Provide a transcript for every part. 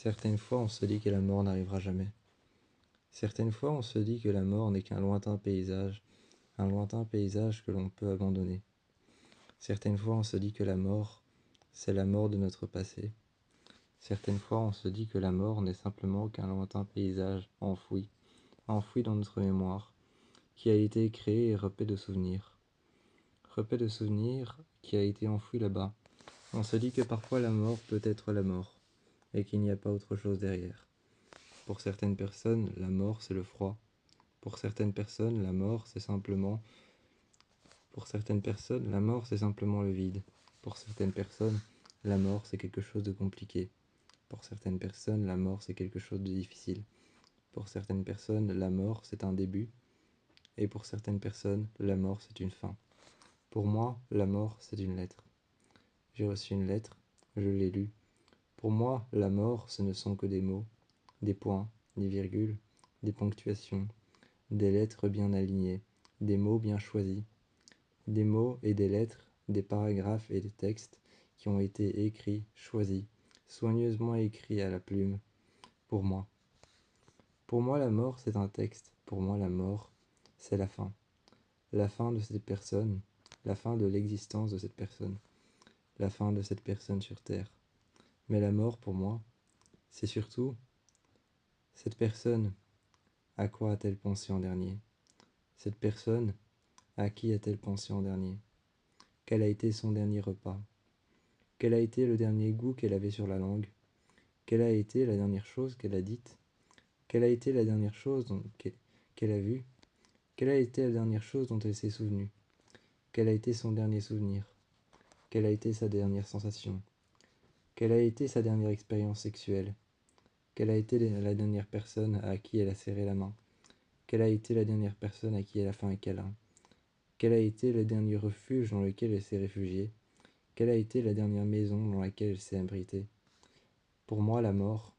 Certaines fois, on se dit que la mort n'arrivera jamais. Certaines fois, on se dit que la mort n'est qu'un lointain paysage que l'on peut abandonner. Certaines fois, on se dit que la mort, c'est la mort de notre passé. Certaines fois, on se dit que la mort n'est simplement qu'un lointain paysage enfoui dans notre mémoire, qui a été créé et repaix de souvenirs qui a été enfoui là-bas. On se dit que parfois la mort peut être la mort, et qu'il n'y a pas autre chose derrière. Pour certaines personnes, la mort c'est le froid. Pour certaines personnes, la mort c'est simplement le vide. Pour certaines personnes, la mort c'est quelque chose de compliqué. Pour certaines personnes, la mort c'est quelque chose de difficile. Pour certaines personnes, la mort c'est un début. Et pour certaines personnes, la mort c'est une fin. Pour moi, la mort c'est une lettre. J'ai reçu une lettre, je l'ai lue. Pour moi, la mort ce ne sont que des mots, des points, des virgules, des ponctuations, des lettres bien alignées, des mots bien choisis, des mots et des lettres, des paragraphes et des textes qui ont été écrits, choisis, soigneusement écrits à la plume, pour moi. Pour moi, la mort, c'est un texte. Pour moi, la mort, c'est la fin. La fin de cette personne, la fin de l'existence de cette personne, la fin de cette personne sur Terre. Mais la mort, pour moi, c'est surtout cette personne. À quoi a-t-elle pensé en dernier? Cette personne, à qui a-t-elle pensé en dernier? Quel a été son dernier repas? Quel a été le dernier goût qu'elle avait sur la langue? Quelle a été la dernière chose qu'elle a dite? Quelle a été la dernière chose qu'elle a vue? Quelle a été la dernière chose dont elle s'est souvenue? Quel a été son dernier souvenir? Quelle a été sa dernière sensation? Quelle a été sa dernière expérience sexuelle? Quelle a été la dernière personne à qui elle a serré la main? Quelle a été la dernière personne à qui elle a fait un câlin? Quel a été le dernier refuge dans lequel elle s'est réfugiée? Quelle a été la dernière maison dans laquelle elle s'est abritée? Pour moi, la mort,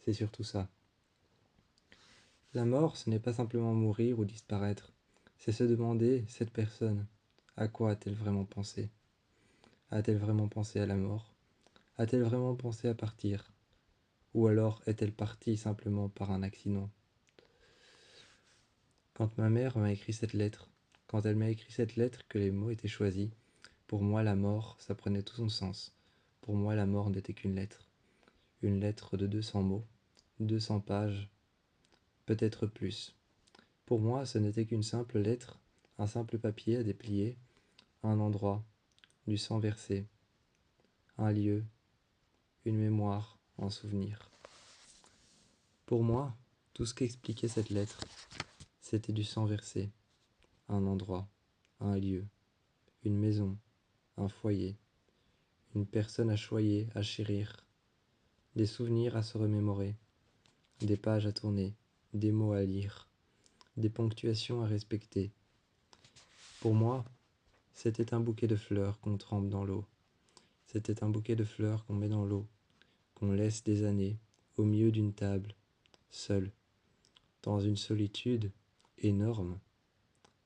c'est surtout ça. La mort, ce n'est pas simplement mourir ou disparaître, c'est se demander, cette personne, à quoi a-t-elle vraiment pensé? A-t-elle vraiment pensé à la mort? A-t-elle vraiment pensé à partir? Ou alors est-elle partie simplement par un accident? Quand ma mère m'a écrit cette lettre, quand elle m'a écrit cette lettre que les mots étaient choisis, pour moi la mort, ça prenait tout son sens. Pour moi la mort n'était qu'une lettre. Une lettre de 200 mots, 200 pages, peut-être plus. Pour moi, ce n'était qu'une simple lettre, un simple papier à déplier, un endroit, du sang versé, un lieu, une mémoire, un souvenir. Pour moi, tout ce qu'expliquait cette lettre, c'était du sang versé, un endroit, un lieu, une maison, un foyer, une personne à choyer, à chérir, des souvenirs à se remémorer, des pages à tourner, des mots à lire, des ponctuations à respecter. Pour moi, c'était un bouquet de fleurs qu'on trempe dans l'eau. C'était un bouquet de fleurs qu'on met dans l'eau, qu'on laisse des années, au milieu d'une table, seul, dans une solitude énorme,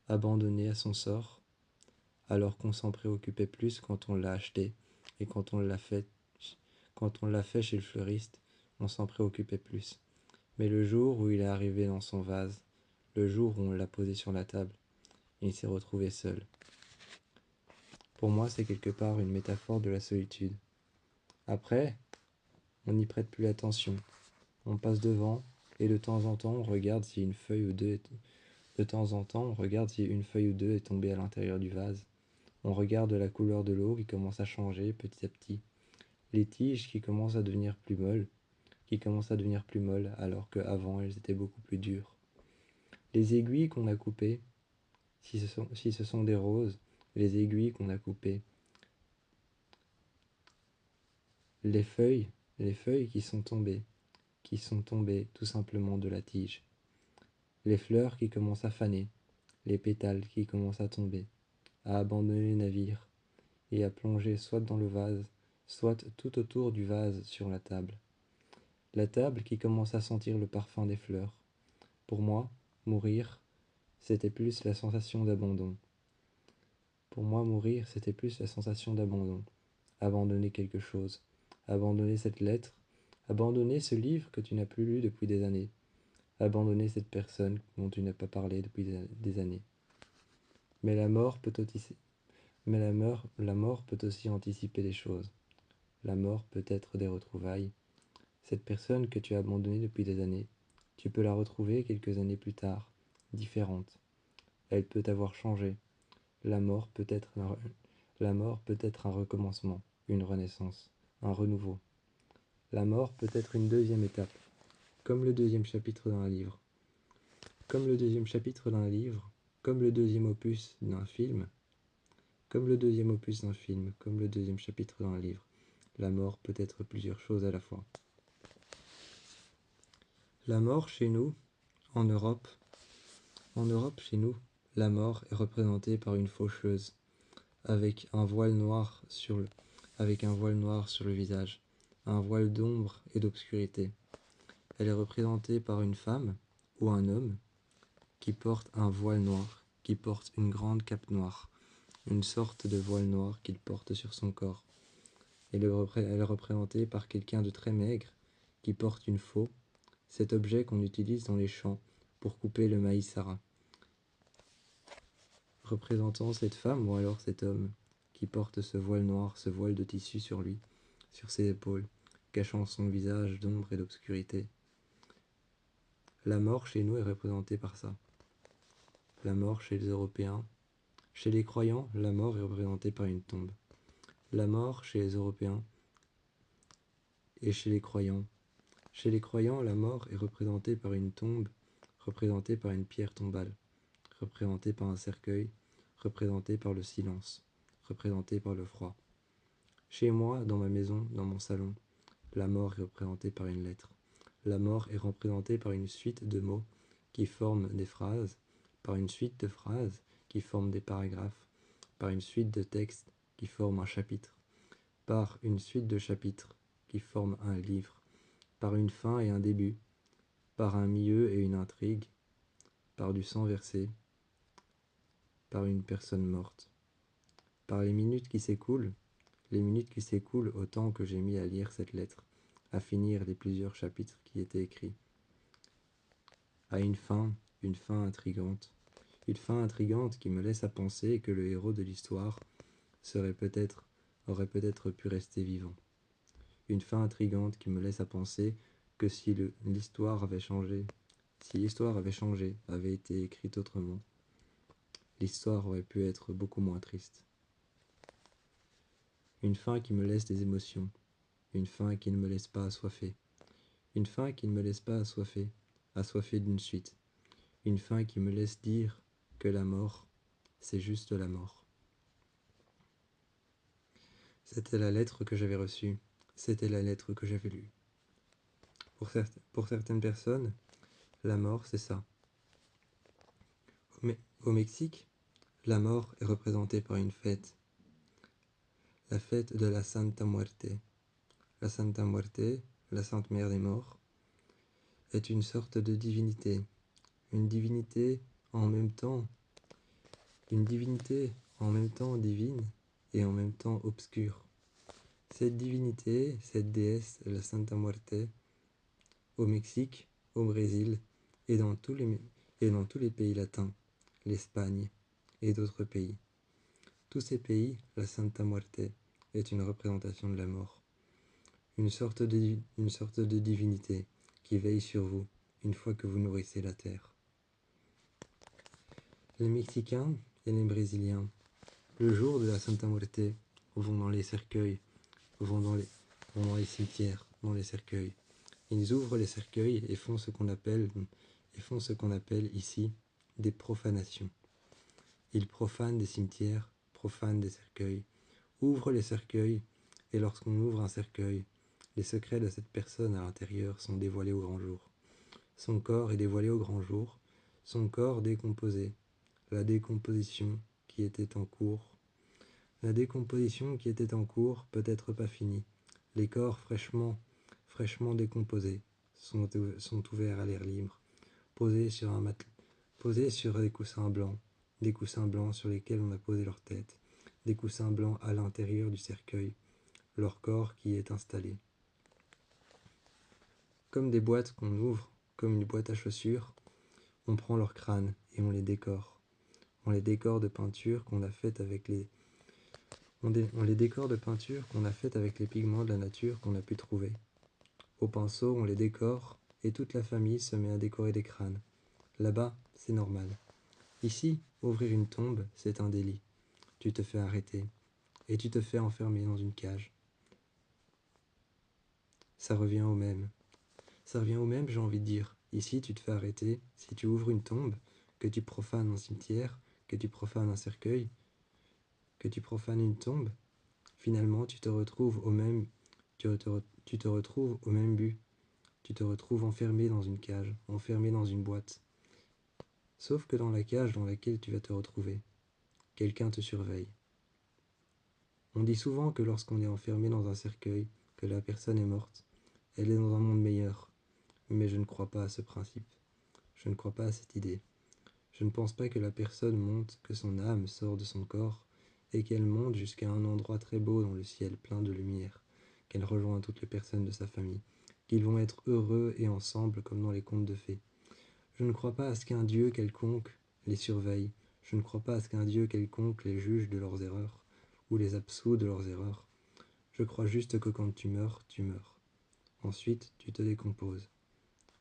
abandonné à son sort, alors qu'on s'en préoccupait plus quand on l'a acheté, et quand on l'a fait chez le fleuriste, on s'en préoccupait plus. Mais le jour où il est arrivé dans son vase, le jour où on l'a posé sur la table, il s'est retrouvé seul. Pour moi, c'est quelque part une métaphore de la solitude. Après, on n'y prête plus attention. On passe devant, et de temps en temps, on regarde si une feuille ou deux est tombée à l'intérieur du vase. On regarde la couleur de l'eau qui commence à changer petit à petit. Les tiges qui commencent à devenir plus molles, alors qu'avant elles étaient beaucoup plus dures. Les aiguilles qu'on a coupées, si ce sont des roses, les aiguilles qu'on a coupées. Les feuilles qui sont tombées tout simplement de la tige. Les fleurs qui commencent à faner, les pétales qui commencent à tomber, à abandonner le navire et à plonger soit dans le vase, soit tout autour du vase sur la table. La table qui commence à sentir le parfum des fleurs. Pour moi, mourir, c'était plus la sensation d'abandon. Abandonner quelque chose, abandonner cette lettre, Abandonner ce livre que tu n'as plus lu depuis des années. Abandonner cette personne dont tu n'as pas parlé depuis des années. Mais la mort peut aussi anticiper les choses. La mort peut être des retrouvailles. Cette personne que tu as abandonnée depuis des années, tu peux la retrouver quelques années plus tard, différente. Elle peut avoir changé. La mort peut être un recommencement, une renaissance, un renouveau. La mort peut être une deuxième étape, comme le deuxième chapitre d'un livre. Comme le deuxième chapitre d'un livre, comme le deuxième opus d'un film, comme le deuxième chapitre d'un livre. La mort peut être plusieurs choses à la fois. La mort chez nous, en Europe, chez nous, la mort est représentée par une faucheuse, avec un voile noir sur le visage, un voile d'ombre et d'obscurité. Elle est représentée par une femme ou un homme qui porte un voile noir, qui porte une grande cape noire, une sorte de voile noir qu'il porte sur son corps. Elle est représentée par quelqu'un de très maigre qui porte une faux, cet objet qu'on utilise dans les champs pour couper le maïs sarin. Représentant cette femme ou alors cet homme qui porte ce voile noir, ce voile de tissu sur lui, sur ses épaules, cachant son visage d'ombre et d'obscurité. La mort chez nous est représentée par ça. La mort chez les Européens. Chez les croyants, la mort est représentée par une tombe. La mort chez les Européens et chez les croyants. Chez les croyants, la mort est représentée par une tombe, représentée par une pierre tombale, représentée par un cercueil, représentée par le silence, représentée par le froid. Chez moi, dans ma maison, dans mon salon, la mort est représentée par une lettre. La mort est représentée par une suite de mots qui forment des phrases, par une suite de phrases qui forment des paragraphes, par une suite de textes qui forment un chapitre, par une suite de chapitres qui forment un livre, par une fin et un début, par un milieu et une intrigue, par du sang versé, par une personne morte, par les minutes qui s'écoulent au temps que j'ai mis à lire cette lettre, à finir les plusieurs chapitres qui étaient écrits, à une fin intrigante, qui me laisse à penser que le héros de l'histoire aurait peut-être pu rester vivant. Une fin intrigante qui me laisse à penser que si l'histoire avait changé, avait été écrite autrement, l'histoire aurait pu être beaucoup moins triste. Une fin qui me laisse des émotions, une fin qui ne me laisse pas assoiffé, assoiffé d'une suite, une fin qui me laisse dire que la mort, c'est juste la mort. C'était la lettre que j'avais reçue, c'était la lettre que j'avais lue. Pour certaines personnes, la mort, c'est ça. Au Mexique, la mort est représentée par une fête, la fête de la Santa Muerte. La Santa Muerte, la Sainte Mère des Morts, est une sorte de divinité, une divinité en même temps divine et en même temps obscure. Cette divinité, cette déesse, la Santa Muerte, au Mexique, au Brésil et dans tous les pays latins, l'Espagne et d'autres pays. Tous ces pays, la Santa Muerte est une représentation de la mort, une sorte de divinité qui veille sur vous une fois que vous nourrissez la terre. Les Mexicains et les Brésiliens, le jour de la Santa Muerte, vont dans les cercueils, vont dans les cimetières, dans les cercueils. Ils ouvrent les cercueils et font ce qu'on appelle ici des profanations. Ils profanent des cimetières, profanent des cercueils, ouvrent les cercueils, et lorsqu'on ouvre un cercueil, les secrets de cette personne à l'intérieur sont dévoilés au grand jour. Son corps est dévoilé au grand jour, son corps décomposé, la décomposition qui était en cours. La décomposition qui était en cours peut être pas finie. Les corps fraîchement décomposés sont ouverts à l'air libre, posés sur des coussins blancs sur lesquels on a posé leur tête, des coussins blancs à l'intérieur du cercueil, leur corps qui est installé. Comme des boîtes qu'on ouvre, comme une boîte à chaussures, on prend leurs crânes et on les décore. On les décore de peintures qu'on a faites avec les... On les décore de peintures qu'on a faites avec les pigments de la nature qu'on a pu trouver. Au pinceau, on les décore et toute la famille se met à décorer des crânes. Là-bas, c'est normal. Ici, ouvrir une tombe, c'est un délit. Tu te fais arrêter et tu te fais enfermer dans une cage. Ça revient au même. Ça revient au même, j'ai envie de dire. Ici, tu te fais arrêter si tu ouvres une tombe, que tu profanes un cimetière, que tu profanes un cercueil, que tu profanes une tombe. Finalement, tu te retrouves au même, tu te retrouves au même but. Tu te retrouves enfermé dans une cage, enfermé dans une boîte. Sauf que dans la cage dans laquelle tu vas te retrouver, quelqu'un te surveille. On dit souvent que lorsqu'on est enfermé dans un cercueil, que la personne est morte, elle est dans un monde meilleur. Mais je ne crois pas à ce principe. Je ne crois pas à cette idée. Je ne pense pas que la personne monte, que son âme sort de son corps, et qu'elle monte jusqu'à un endroit très beau dans le ciel plein de lumière, qu'elle rejoint toutes les personnes de sa famille, qu'ils vont être heureux et ensemble comme dans les contes de fées. Je ne crois pas à ce qu'un Dieu quelconque les surveille. Je ne crois pas à ce qu'un Dieu quelconque les juge de leurs erreurs, ou les absout de leurs erreurs. Je crois juste que quand tu meurs, tu meurs. Ensuite, tu te décomposes,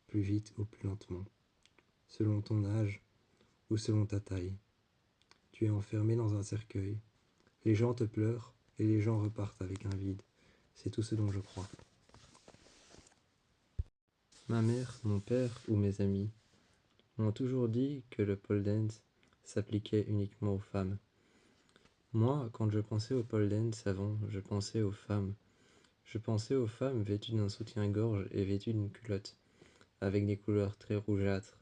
plus vite ou plus lentement, selon ton âge ou selon ta taille. Tu es enfermé dans un cercueil. Les gens te pleurent et les gens repartent avec un vide. C'est tout ce dont je crois. Ma mère, mon père ou mes amis m'ont toujours dit que le pole dance s'appliquait uniquement aux femmes. Moi, quand je pensais au pole dance avant, je pensais aux femmes. Je pensais aux femmes vêtues d'un soutien-gorge et vêtues d'une culotte, avec des couleurs très rougeâtres,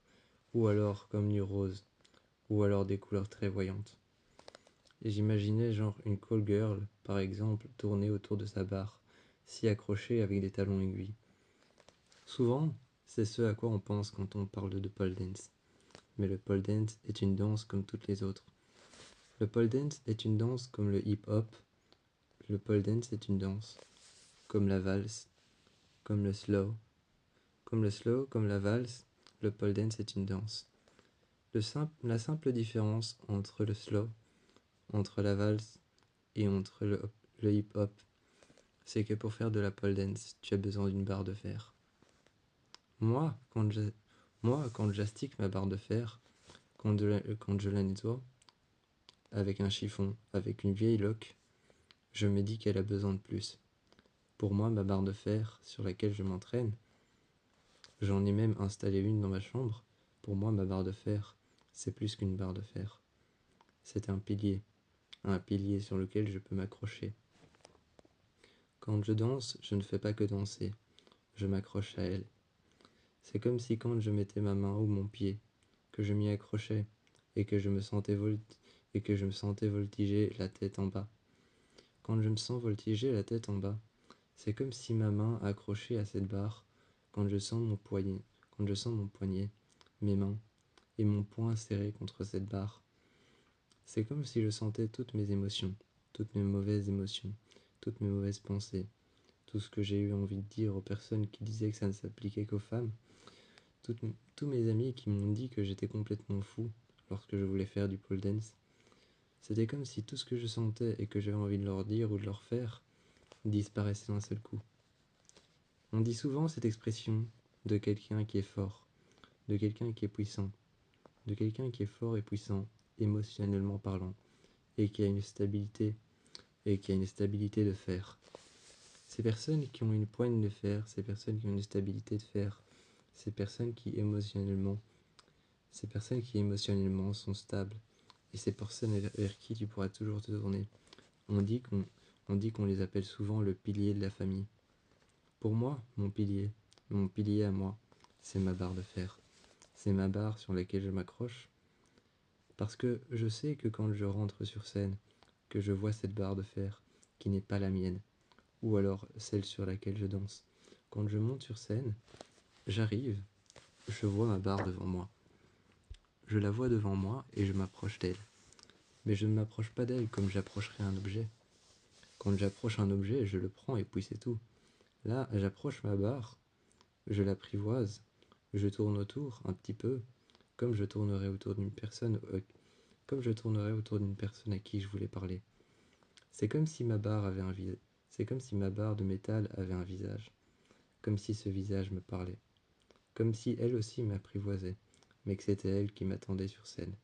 ou alors comme du rose, ou alors des couleurs très voyantes. Et j'imaginais genre une call girl, par exemple, tourner autour de sa barre, s'y accrocher avec des talons aiguilles. Souvent, c'est ce à quoi on pense quand on parle de pole dance. Mais le pole dance est une danse comme toutes les autres. Le pole dance est une danse comme le hip-hop. Le pole dance est une danse comme la valse, comme le slow. Comme la valse, le pole dance est une danse. La simple différence entre le slow, entre la valse et entre le hip-hop, c'est que pour faire de la pole dance, tu as besoin d'une barre de fer. Moi, quand j'astique ma barre de fer, quand je la nettoie, avec un chiffon, avec une vieille loque, je me dis qu'elle a besoin de plus. Pour moi, ma barre de fer, sur laquelle je m'entraîne, j'en ai même installé une dans ma chambre. Pour moi, ma barre de fer, c'est plus qu'une barre de fer. C'est un pilier sur lequel je peux m'accrocher. Quand je danse, je ne fais pas que danser, je m'accroche à elle. C'est comme si quand je mettais ma main ou mon pied, que je m'y accrochais et que je me sentais voltiger la tête en bas. Quand je me sens voltiger la tête en bas, c'est comme si ma main accrochée à cette barre, quand je sens mon poignet, mes mains et mon poing serré contre cette barre. C'est comme si je sentais toutes mes émotions, toutes mes mauvaises émotions, toutes mes mauvaises pensées, tout ce que j'ai eu envie de dire aux personnes qui disaient que ça ne s'appliquait qu'aux femmes, tous mes amis qui m'ont dit que j'étais complètement fou lorsque je voulais faire du pole dance. C'était comme si tout ce que je sentais et que j'avais envie de leur dire ou de leur faire disparaissait d'un seul coup. On dit souvent cette expression de quelqu'un qui est fort, de quelqu'un qui est puissant, de quelqu'un qui est fort et puissant, émotionnellement parlant, et qui a une stabilité, de fer. Ces personnes qui ont une poigne de fer, ces personnes qui ont une stabilité de fer, ces personnes qui émotionnellement sont stables, et ces personnes vers qui tu pourras toujours te tourner. On dit qu'on les appelle souvent le pilier de la famille. Pour moi, mon pilier à moi, c'est ma barre de fer. C'est ma barre sur laquelle je m'accroche. Parce que je sais que quand je rentre sur scène, que je vois cette barre de fer, qui n'est pas la mienne, ou alors celle sur laquelle je danse. Quand je monte sur scène, j'arrive, je vois ma barre devant moi. Je la vois devant moi et je m'approche d'elle. Mais je ne m'approche pas d'elle comme j'approcherais un objet. Quand j'approche un objet, je le prends et puis c'est tout. Là, j'approche ma barre je l'apprivoise, je tourne autour un petit peu, comme je tournerais autour d'une personne, à qui je voulais parler. C'est comme si ma barre avait un visage. C'est comme si ma barre de métal avait un visage, comme si ce visage me parlait, comme si elle aussi m'apprivoisait, mais que c'était elle qui m'attendait sur scène,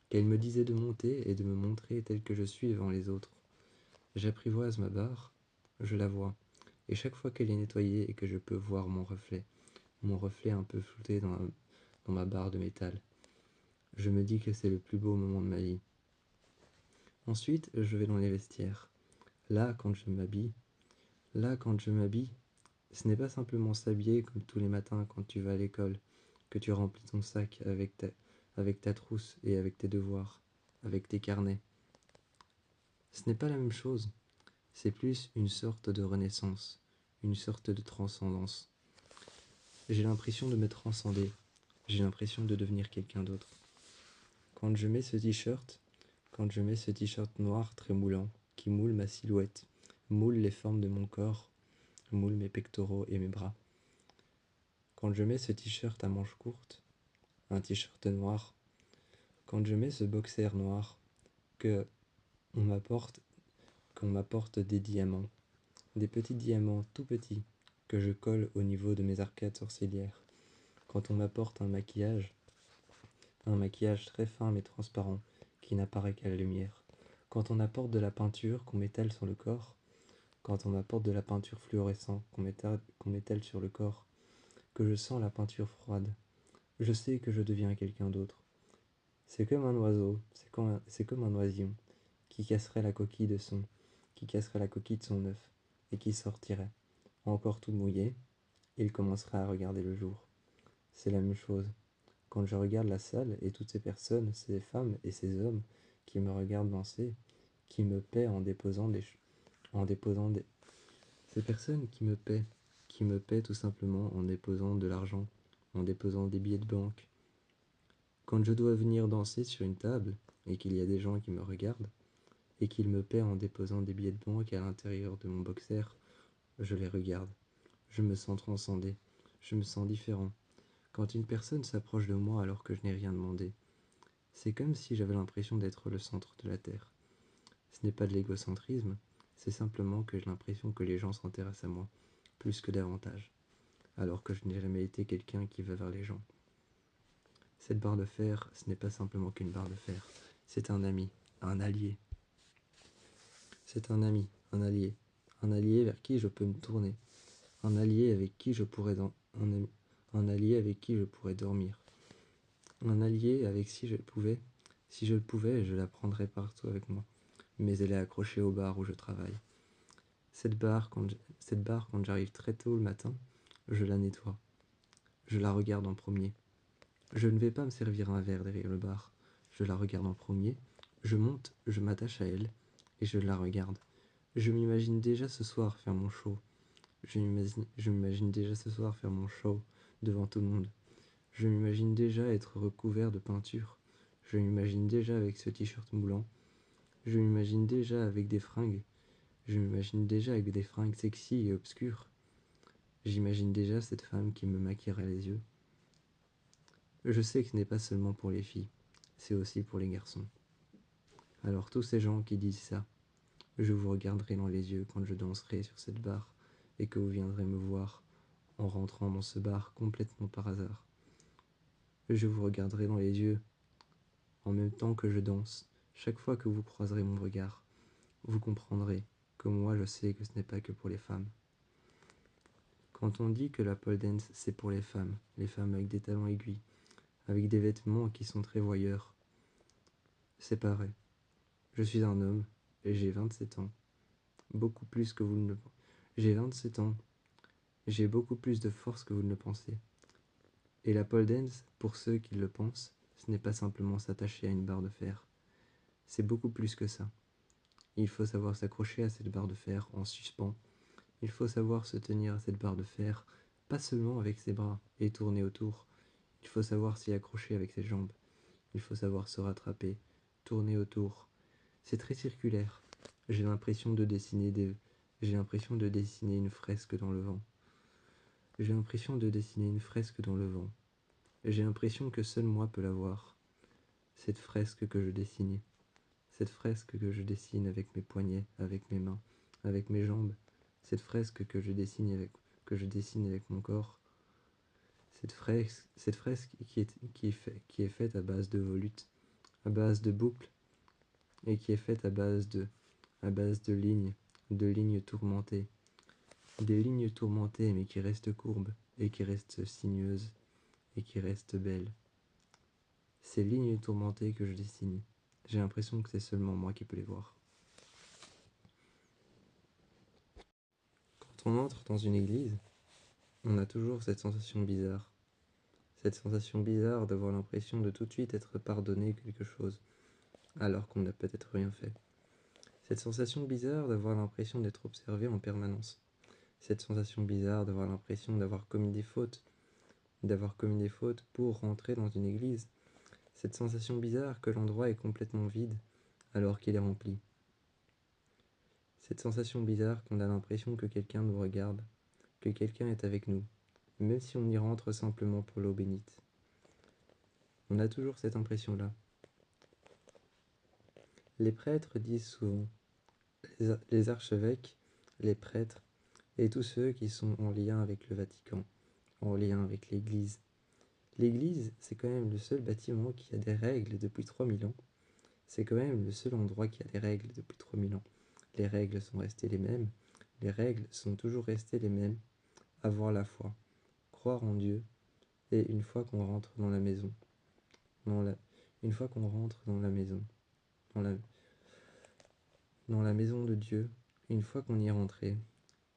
qu'elle me disait de monter et de me montrer tel que je suis devant les autres. J'apprivoise ma barre, je la vois, et chaque fois qu'elle est nettoyée et que je peux voir mon reflet un peu flouté dans ma barre de métal, je me dis que c'est le plus beau moment de ma vie. Ensuite, je vais dans les vestiaires. Là, quand je m'habille, ce n'est pas simplement s'habiller comme tous les matins quand tu vas à l'école, que tu remplis ton sac avec ta trousse et avec tes devoirs, avec tes carnets. Ce n'est pas la même chose, c'est plus une sorte de renaissance, une sorte de transcendance. J'ai l'impression de me transcender, j'ai l'impression de devenir quelqu'un d'autre. Quand je mets ce t-shirt, quand je mets ce t-shirt noir très moulant, qui moule ma silhouette, moule les formes de mon corps, moule mes pectoraux et mes bras. Quand je mets ce t-shirt à manches courtes, un t-shirt noir, quand je mets ce boxer noir, que on m'apporte, qu'on m'apporte des diamants, des petits diamants tout petits, que je colle au niveau de mes arcades sourcilières, quand on m'apporte un maquillage très fin mais transparent, qui n'apparaît qu'à la lumière, quand on apporte de la peinture qu'on m'étale sur le corps, quand on m'apporte de la peinture fluorescente qu'on m'étale sur le corps, que je sens la peinture froide, je sais que je deviens quelqu'un d'autre. C'est comme un oiseau, c'est comme un oisillon, qui casserait la coquille de son œuf, et qui sortirait. Encore tout mouillé, il commencerait à regarder le jour. C'est la même chose. Quand je regarde la salle et toutes ces personnes, ces femmes et ces hommes qui me regardent danser, qui me paient en déposant des... Ces personnes qui me paient tout simplement en déposant de l'argent, en déposant des billets de banque. Quand je dois venir danser sur une table et qu'il y a des gens qui me regardent et qu'ils me paient en déposant des billets de banque à l'intérieur de mon boxer, je les regarde. Je me sens transcendé, je me sens différent. Quand une personne s'approche de moi alors que je n'ai rien demandé, c'est comme si j'avais l'impression d'être le centre de la Terre. Ce n'est pas de l'égocentrisme, c'est simplement que j'ai l'impression que les gens s'intéressent à moi, plus que davantage, alors que je n'ai jamais été quelqu'un qui va vers les gens. Cette barre de fer, ce n'est pas simplement qu'une barre de fer, c'est un ami, un allié. C'est un ami, un allié vers qui je peux me tourner, un allié avec qui je pourrais un allié avec qui je pourrais dormir, un allié avec si je le pouvais, je la prendrais partout avec moi, mais elle est accrochée au bar où je travaille. Cette barre, quand j'arrive très tôt le matin, je la nettoie. Je la regarde en premier. Je ne vais pas me servir un verre derrière le bar. Je la regarde en premier. Je monte, je m'attache à elle et je la regarde. Je m'imagine déjà ce soir faire mon show. Je m'imagine déjà ce soir faire mon show devant tout le monde. Je m'imagine déjà être recouvert de peinture. Je m'imagine déjà avec ce t-shirt moulant. Je m'imagine déjà avec des fringues. Je m'imagine déjà avec des fringues sexy et obscures. J'imagine déjà cette femme qui me maquillerait les yeux. Je sais que ce n'est pas seulement pour les filles, c'est aussi pour les garçons. Alors tous ces gens qui disent ça, je vous regarderai dans les yeux quand je danserai sur cette barre et que vous viendrez me voir en rentrant dans ce bar complètement par hasard. Je vous regarderai dans les yeux en même temps que je danse. Chaque fois que vous croiserez mon regard, vous comprendrez que moi je sais que ce n'est pas que pour les femmes. Quand on dit que la pole dance c'est pour les femmes avec des talons aiguilles, avec des vêtements qui sont très voyeurs, c'est pas vrai. Je suis un homme et j'ai 27 ans. Beaucoup plus que vous ne le pensez. J'ai 27 ans. J'ai beaucoup plus de force que vous ne le pensez. Et la pole dance, pour ceux qui le pensent, ce n'est pas simplement s'attacher à une barre de fer. C'est beaucoup plus que ça. Il faut savoir s'accrocher à cette barre de fer en suspens. Il faut savoir se tenir à cette barre de fer, pas seulement avec ses bras et tourner autour. Il faut savoir s'y accrocher avec ses jambes. Il faut savoir se rattraper, tourner autour. C'est très circulaire. J'ai l'impression de dessiner une fresque dans le vent. J'ai l'impression de dessiner une fresque dans le vent. J'ai l'impression que seul moi peux la voir. Cette fresque que je dessine. Cette fresque que je dessine avec mes poignets, avec mes mains, avec mes jambes. Cette fresque que je dessine avec mon corps. Cette fresque qui est faite à base de volutes, à base de boucles, et qui est faite à base de lignes tourmentées. Des lignes tourmentées mais qui restent courbes, et qui restent sinueuses, et qui restent belles. Ces lignes tourmentées que je dessine, j'ai l'impression que c'est seulement moi qui peux les voir. Quand on entre dans une église, on a toujours cette sensation bizarre. Cette sensation bizarre d'avoir l'impression de tout de suite être pardonné quelque chose, alors qu'on n'a peut-être rien fait. Cette sensation bizarre d'avoir l'impression d'être observé en permanence. Cette sensation bizarre d'avoir l'impression d'avoir commis des fautes pour rentrer dans une église. Cette sensation bizarre que l'endroit est complètement vide alors qu'il est rempli. Cette sensation bizarre qu'on a l'impression que quelqu'un nous regarde, que quelqu'un est avec nous, même si on y rentre simplement pour l'eau bénite. On a toujours cette impression-là. Les prêtres disent souvent, les archevêques, les prêtres, et tous ceux qui sont en lien avec le Vatican, en lien avec l'Église. L'Église, c'est quand même le seul bâtiment qui a des règles depuis 3000 ans. C'est quand même le seul endroit qui a des règles depuis 3000 ans. Les règles sont restées les mêmes. Les règles sont toujours restées les mêmes. Avoir la foi, croire en Dieu, et une fois qu'on rentre dans la maison, une fois qu'on rentre dans la maison, dans la maison de Dieu, une fois qu'on y est rentré,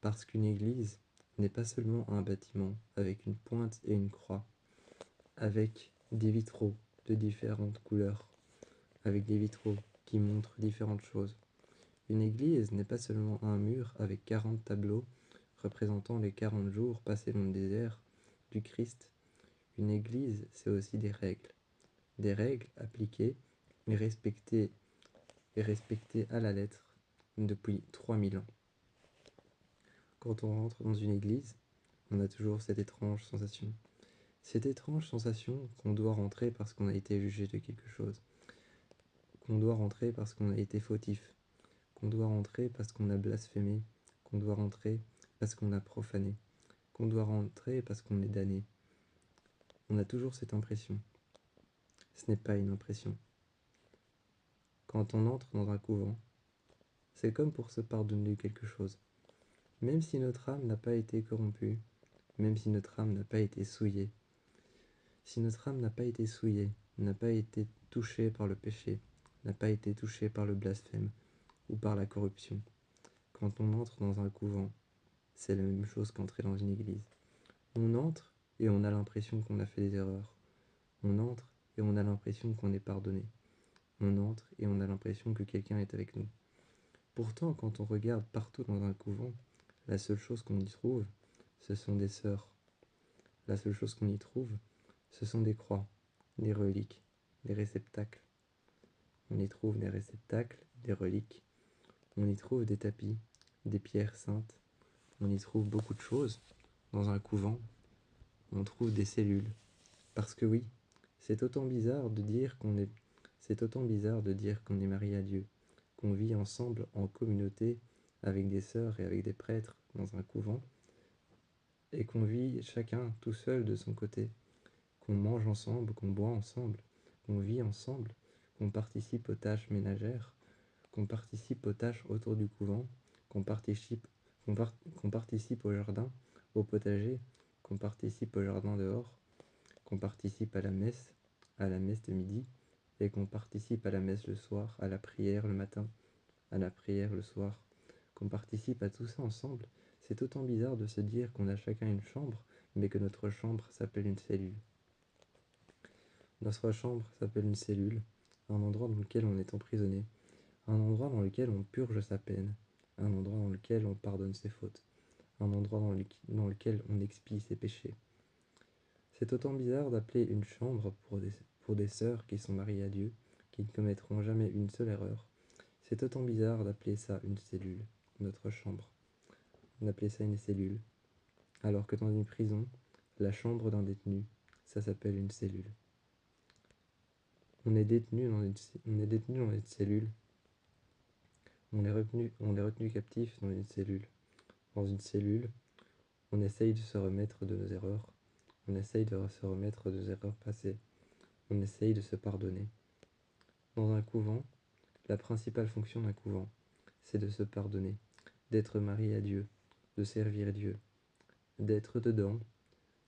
parce qu'une église n'est pas seulement un bâtiment avec une pointe et une croix, avec des vitraux de différentes couleurs, avec des vitraux qui montrent différentes choses. Une église n'est pas seulement un mur avec 40 tableaux représentant les 40 jours passés dans le désert du Christ. Une église, c'est aussi des règles appliquées et respectées à la lettre depuis 3000 ans. Quand on rentre dans une église, on a toujours cette étrange sensation. Cette étrange sensation qu'on doit rentrer parce qu'on a été jugé de quelque chose, qu'on doit rentrer parce qu'on a été fautif, qu'on doit rentrer parce qu'on a blasphémé, qu'on doit rentrer parce qu'on a profané, qu'on doit rentrer parce qu'on est damné. On a toujours cette impression. Ce n'est pas une impression. Quand on entre dans un couvent, c'est comme pour se pardonner quelque chose. Même si notre âme n'a pas été corrompue, même si notre âme n'a pas été souillée, si notre âme n'a pas été souillée, n'a pas été touchée par le péché, n'a pas été touchée par le blasphème ou par la corruption, quand on entre dans un couvent, c'est la même chose qu'entrer dans une église. On entre et on a l'impression qu'on a fait des erreurs. On entre et on a l'impression qu'on est pardonné. On entre et on a l'impression que quelqu'un est avec nous. Pourtant, quand on regarde partout dans un couvent, la seule chose qu'on y trouve, ce sont des sœurs. La seule chose qu'on y trouve, ce sont des croix, des reliques, des réceptacles. On y trouve des réceptacles, des reliques. On y trouve des tapis, des pierres saintes. On y trouve beaucoup de choses. Dans un couvent, on trouve des cellules. Parce que oui, c'est autant bizarre de dire qu'on est marié à Dieu, qu'on vit ensemble en communauté avec des sœurs et avec des prêtres dans un couvent, et qu'on vit chacun tout seul de son côté, qu'on mange ensemble, qu'on boit ensemble, qu'on vit ensemble, qu'on participe aux tâches ménagères, qu'on participe aux tâches autour du couvent, qu'on participe au jardin, au potager, qu'on participe au jardin dehors, qu'on participe à la messe de midi, et qu'on participe à la messe le soir, à la prière le matin, à la prière le soir, qu'on participe à tout ça ensemble. C'est autant bizarre de se dire qu'on a chacun une chambre, mais que notre chambre s'appelle une cellule. Notre chambre s'appelle une cellule, un endroit dans lequel on est emprisonné, un endroit dans lequel on purge sa peine, un endroit dans lequel on pardonne ses fautes, un endroit dans lequel on expie ses péchés. C'est autant bizarre d'appeler une chambre pour des sœurs qui sont mariées à Dieu, qui ne commettront jamais une seule erreur. C'est autant bizarre d'appeler ça une cellule, notre chambre. On appelait ça une cellule. alors que dans une prison, la chambre d'un détenu, ça s'appelle une cellule. On est détenu dans une cellule, on est retenu captif dans une cellule. Dans une cellule, on essaye de se remettre de nos erreurs, on essaye de se remettre de nos erreurs passées, on essaye de se pardonner. Dans un couvent, la principale fonction d'un couvent, c'est de se pardonner, d'être marié à Dieu, de servir Dieu, d'être dedans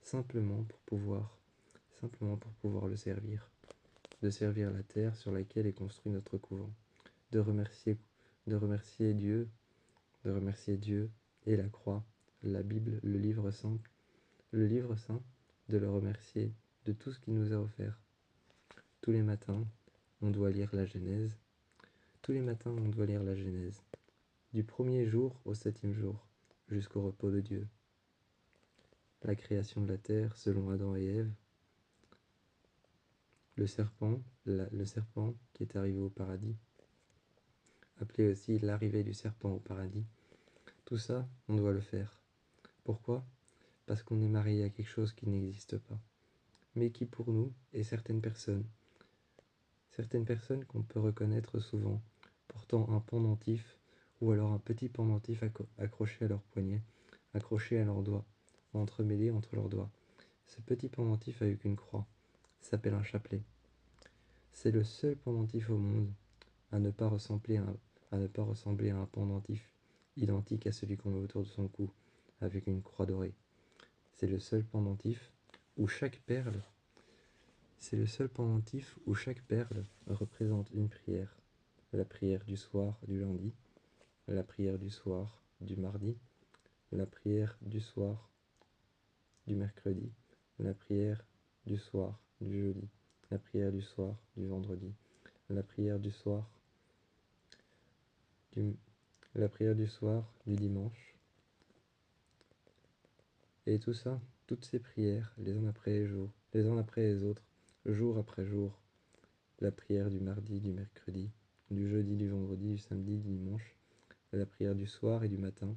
simplement pour pouvoir le servir, de servir la terre sur laquelle est construit notre couvent, de remercier, de remercier Dieu, de remercier Dieu et la croix, la Bible, le livre saint, de le remercier de tout ce qu'il nous a offert. Tous les matins, on doit lire la Genèse. Tous les matins, on doit lire la Genèse, du premier jour au 7e jour, jusqu'au repos de Dieu. La création de la terre selon Adam et Ève, le serpent qui est arrivé au paradis, appelé aussi l'arrivée du serpent au paradis. Tout ça, on doit le faire. Pourquoi ? Parce qu'on est marié à quelque chose qui n'existe pas, mais qui pour nous est certaines personnes qu'on peut reconnaître souvent, portant un pendentif ou alors un petit pendentif accroché à leur poignet, accroché à leurs doigts, entremêlé entre leurs doigts. Ce petit pendentif avec une croix s'appelle un chapelet. C'est le seul pendentif au monde à ne pas ressembler à un pendentif identique à celui qu'on met autour de son cou, avec une croix dorée. C'est le seul pendentif où chaque perle représente une prière. La prière du soir du lundi, la prière du soir du mardi, la prière du soir du mercredi, la prière du soir du jeudi, la prière du soir du vendredi, la prière du soir du dimanche. Et tout ça, toutes ces prières, les uns après les autres, jour après jour, la prière du mardi, du mercredi, du jeudi, du vendredi, du samedi, du dimanche, la prière du soir et du matin,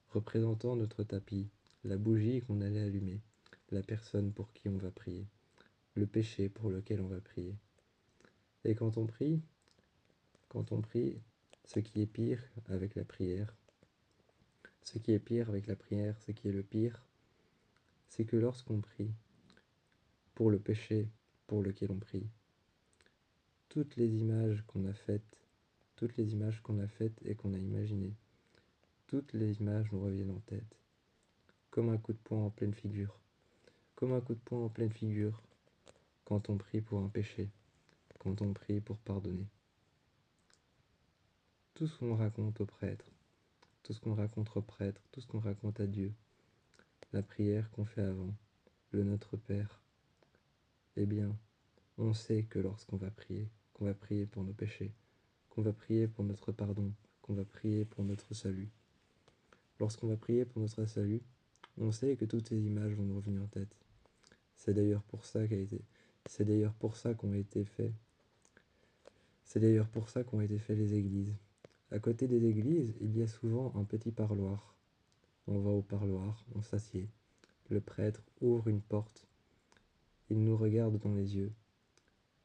représentant notre tapis, la bougie qu'on allait allumer, la personne pour qui on va prier, le péché pour lequel on va prier. Et quand on prie, ce qui est pire avec la prière, ce qui est le pire, c'est que lorsqu'on prie pour le péché pour lequel on prie, toutes les images qu'on a faites et qu'on a imaginées, toutes les images nous reviennent en tête, comme un coup de poing en pleine figure, quand on prie pour un péché, quand on prie pour pardonner. Tout ce qu'on raconte au prêtre, tout ce qu'on raconte à Dieu, la prière qu'on fait avant, le Notre Père, eh bien, on sait que lorsqu'on va prier, qu'on va prier pour nos péchés, qu'on va prier pour notre pardon, qu'on va prier pour notre salut. Lorsqu'on va prier pour notre salut, on sait que toutes ces images vont nous revenir en tête. C'est d'ailleurs pour ça qu'ont été faits les églises. À côté des églises, il y a souvent un petit parloir. On va au parloir, on s'assied. Le prêtre ouvre une porte. Il nous regarde dans les yeux.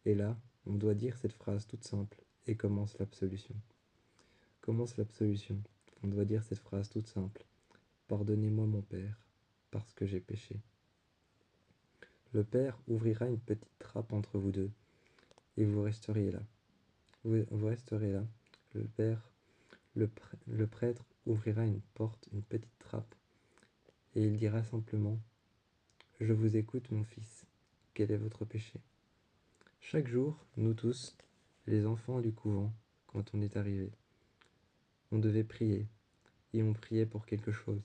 Et là, on doit dire cette phrase toute simple et commence l'absolution. On doit dire cette phrase toute simple. Pardonnez-moi mon Père, parce que j'ai péché. Le Père ouvrira une petite trappe entre vous deux, et vous resterez là. Vous resterez là. Le prêtre ouvrira une petite trappe, et il dira simplement « Je vous écoute, mon fils. Quel est votre péché ?» Chaque jour, nous tous, les enfants du couvent, quand on est arrivé, on devait prier, et on priait pour quelque chose.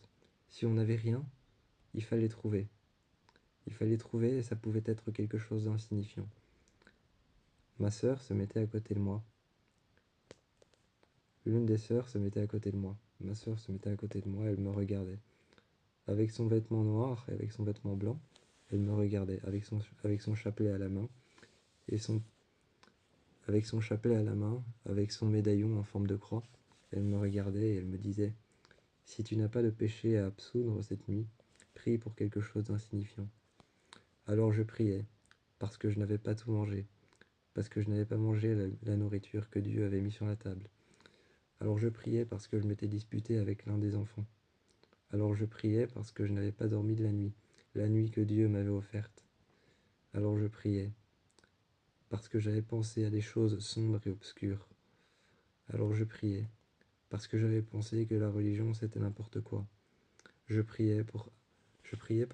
Si on n'avait rien, il fallait trouver. Et ça pouvait être quelque chose d'insignifiant. Ma sœur se mettait à côté de moi. L'une des sœurs se mettait à côté de moi. Ma sœur se mettait à côté de moi, elle me regardait. Avec son vêtement noir et avec son vêtement blanc, elle me regardait avec son chapelet à la main avec son médaillon en forme de croix. Elle me regardait et elle me disait « Si tu n'as pas de péché à absoudre cette nuit, prie pour quelque chose d'insignifiant. Alors je priais, parce que je n'avais pas tout mangé, parce que je n'avais pas mangé la nourriture que Dieu avait mise sur la table. Alors je priais parce que je m'étais disputé avec l'un des enfants. Alors je priais parce que je n'avais pas dormi de la nuit que Dieu m'avait offerte. Alors je priais parce que j'avais pensé à des choses sombres et obscures. Alors je priais parce que j'avais pensé que la religion c'était n'importe quoi. Je priais pour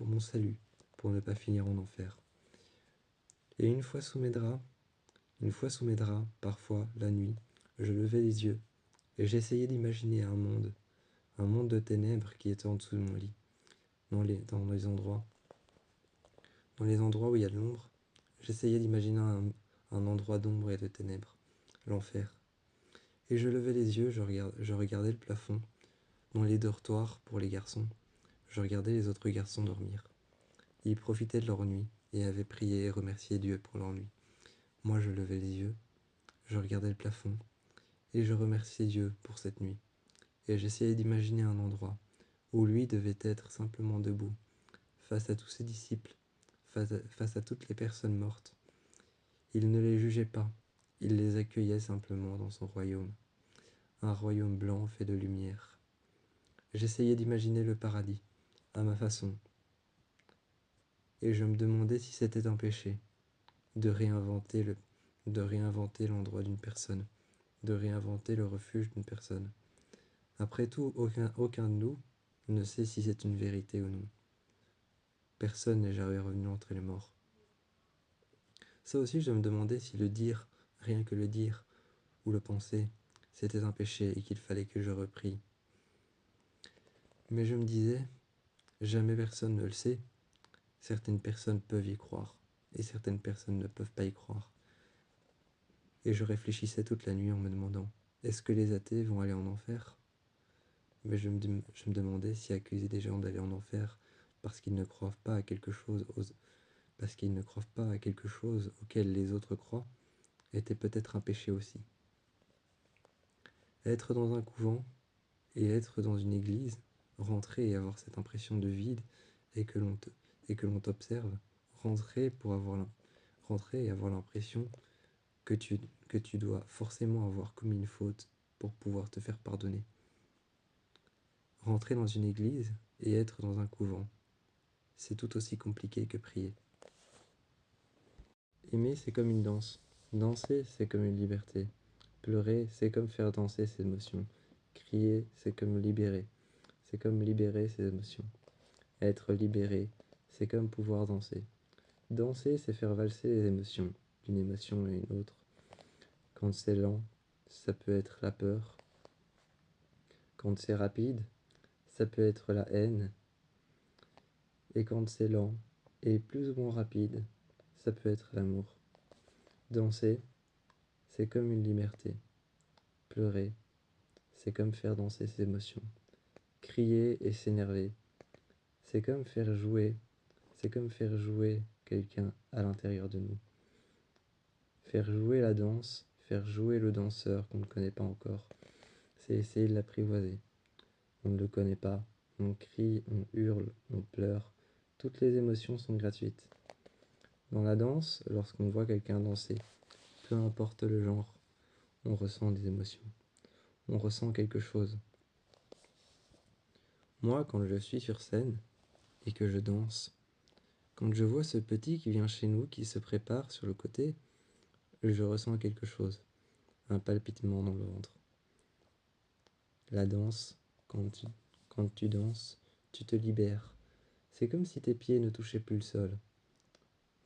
mon salut, pour ne pas finir en enfer. Et une fois sous mes draps, parfois la nuit, je levais les yeux et j'essayais d'imaginer un monde de ténèbres qui était en dessous de mon lit, dans les endroits où il y a de l'ombre. J'essayais d'imaginer un endroit d'ombre et de ténèbres, l'enfer. Et je levais les yeux, je regardais le plafond, dans les dortoirs pour les garçons. Je regardais les autres garçons dormir. Ils profitaient de leur nuit et avaient prié et remercié Dieu pour leur nuit. Moi, je levais les yeux, je regardais le plafond et je remerciais Dieu pour cette nuit. Et j'essayais d'imaginer un endroit où lui devait être simplement debout, face à tous ses disciples, face à toutes les personnes mortes. Il ne les jugeait pas, il les accueillait simplement dans son royaume, un royaume blanc fait de lumière. J'essayais d'imaginer le paradis, à ma façon, et je me demandais si c'était un péché de réinventer l'endroit d'une personne, de réinventer le refuge d'une personne. Après tout, aucun de nous ne sait si c'est une vérité ou non. Personne n'est jamais revenu entre les morts. Ça aussi, je me demandais si le dire, rien que le dire, ou le penser, c'était un péché et qu'il fallait que je reprie. Mais je me disais, jamais personne ne le sait. Certaines personnes peuvent y croire, et certaines personnes ne peuvent pas y croire. Et je réfléchissais toute la nuit en me demandant, est-ce que les athées vont aller en enfer? Mais je me demandais si accuser des gens d'aller en enfer parce qu'ils ne croient pas à quelque chose, parce qu'ils ne croient pas à quelque chose auquel les autres croient, était peut-être un péché aussi. Être dans un couvent et être dans une église, rentrer et avoir cette impression de vide et que l'on t'observe, rentrer et avoir l'impression que tu dois forcément avoir commis une faute pour pouvoir te faire pardonner. Rentrer dans une église et être dans un couvent, c'est tout aussi compliqué que prier. Aimer, c'est comme une danse. Danser, c'est comme une liberté. Pleurer, c'est comme faire danser ses émotions. Crier, c'est comme libérer. C'est comme libérer ses émotions. Être libéré, c'est comme pouvoir danser. Danser, c'est faire valser les émotions, d'une émotion à une autre. Quand c'est lent, ça peut être la peur. Quand c'est rapide, ça peut être la haine. Et quand c'est lent et plus ou moins rapide, ça peut être l'amour. Danser, c'est comme une liberté. Pleurer, c'est comme faire danser ses émotions. Crier et s'énerver, c'est comme faire jouer quelqu'un à l'intérieur de nous. Faire jouer la danse, faire jouer le danseur qu'on ne connaît pas encore, c'est essayer de l'apprivoiser. On ne le connaît pas, on crie, on hurle, on pleure, toutes les émotions sont gratuites. Dans la danse, lorsqu'on voit quelqu'un danser, peu importe le genre, on ressent des émotions, on ressent quelque chose. Moi, quand je suis sur scène et que je danse, quand je vois ce petit qui vient chez nous, qui se prépare sur le côté, je ressens quelque chose, un palpitement dans le ventre. La danse, quand tu danses, tu te libères. C'est comme si tes pieds ne touchaient plus le sol.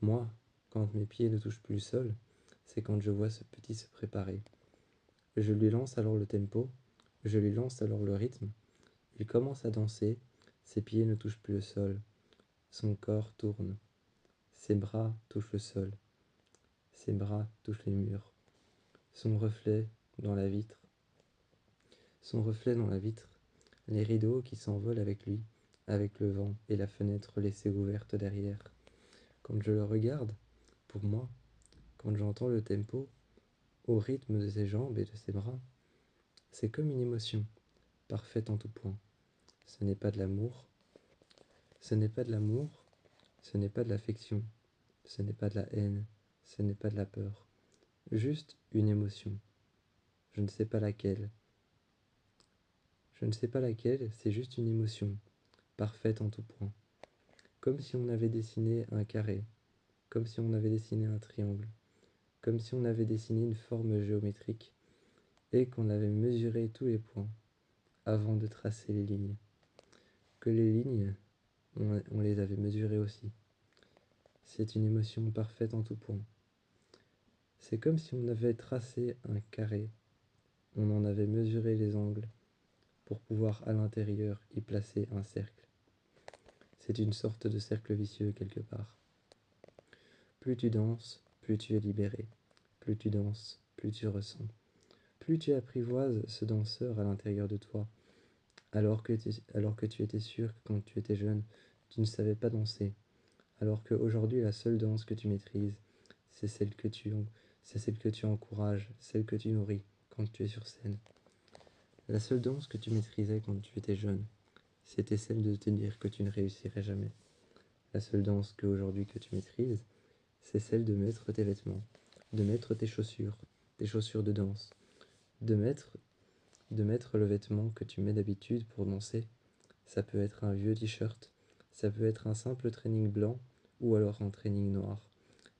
Moi, quand mes pieds ne touchent plus le sol, c'est quand je vois ce petit se préparer. Je lui lance alors le tempo, je lui lance alors le rythme. Il commence à danser, ses pieds ne touchent plus le sol. Son corps tourne. Ses bras touchent le sol. Ses bras touchent les murs. Son reflet dans la vitre. Son reflet dans la vitre. Les rideaux qui s'envolent avec lui, avec le vent et la fenêtre laissée ouverte derrière. Quand je le regarde, pour moi, quand j'entends le tempo, au rythme de ses jambes et de ses bras, c'est comme une émotion, parfaite en tout point. Ce n'est pas de l'amour, Ce n'est pas de l'amour, ce n'est pas de l'affection, ce n'est pas de la haine, ce n'est pas de la peur. Juste une émotion. Je ne sais pas laquelle. Je ne sais pas laquelle, c'est juste une émotion, parfaite en tout point. Comme si on avait dessiné un carré, comme si on avait dessiné un triangle, comme si on avait dessiné une forme géométrique et qu'on avait mesuré tous les points avant de tracer les lignes. Que les lignes, on les avait mesurées aussi. C'est une émotion parfaite en tout point. C'est comme si on avait tracé un carré, on en avait mesuré les angles pour pouvoir à l'intérieur y placer un cercle. C'est une sorte de cercle vicieux quelque part. Plus tu danses, plus tu es libéré. Plus tu danses, plus tu ressens. Plus tu apprivoises ce danseur à l'intérieur de toi, alors que tu étais sûr que quand tu étais jeune, tu ne savais pas danser, alors qu'aujourd'hui la seule danse que tu maîtrises, c'est celle que tu encourages, celle que tu nourris quand tu es sur scène. La seule danse que tu maîtrisais quand tu étais jeune, c'était celle de te dire que tu ne réussirais jamais. La seule danse qu'aujourd'hui que tu maîtrises, c'est celle de mettre tes vêtements, de mettre tes chaussures de danse, de mettre, de mettre le vêtement que tu mets d'habitude pour danser. Ça peut être un vieux t-shirt, ça peut être un simple training blanc ou alors un training noir.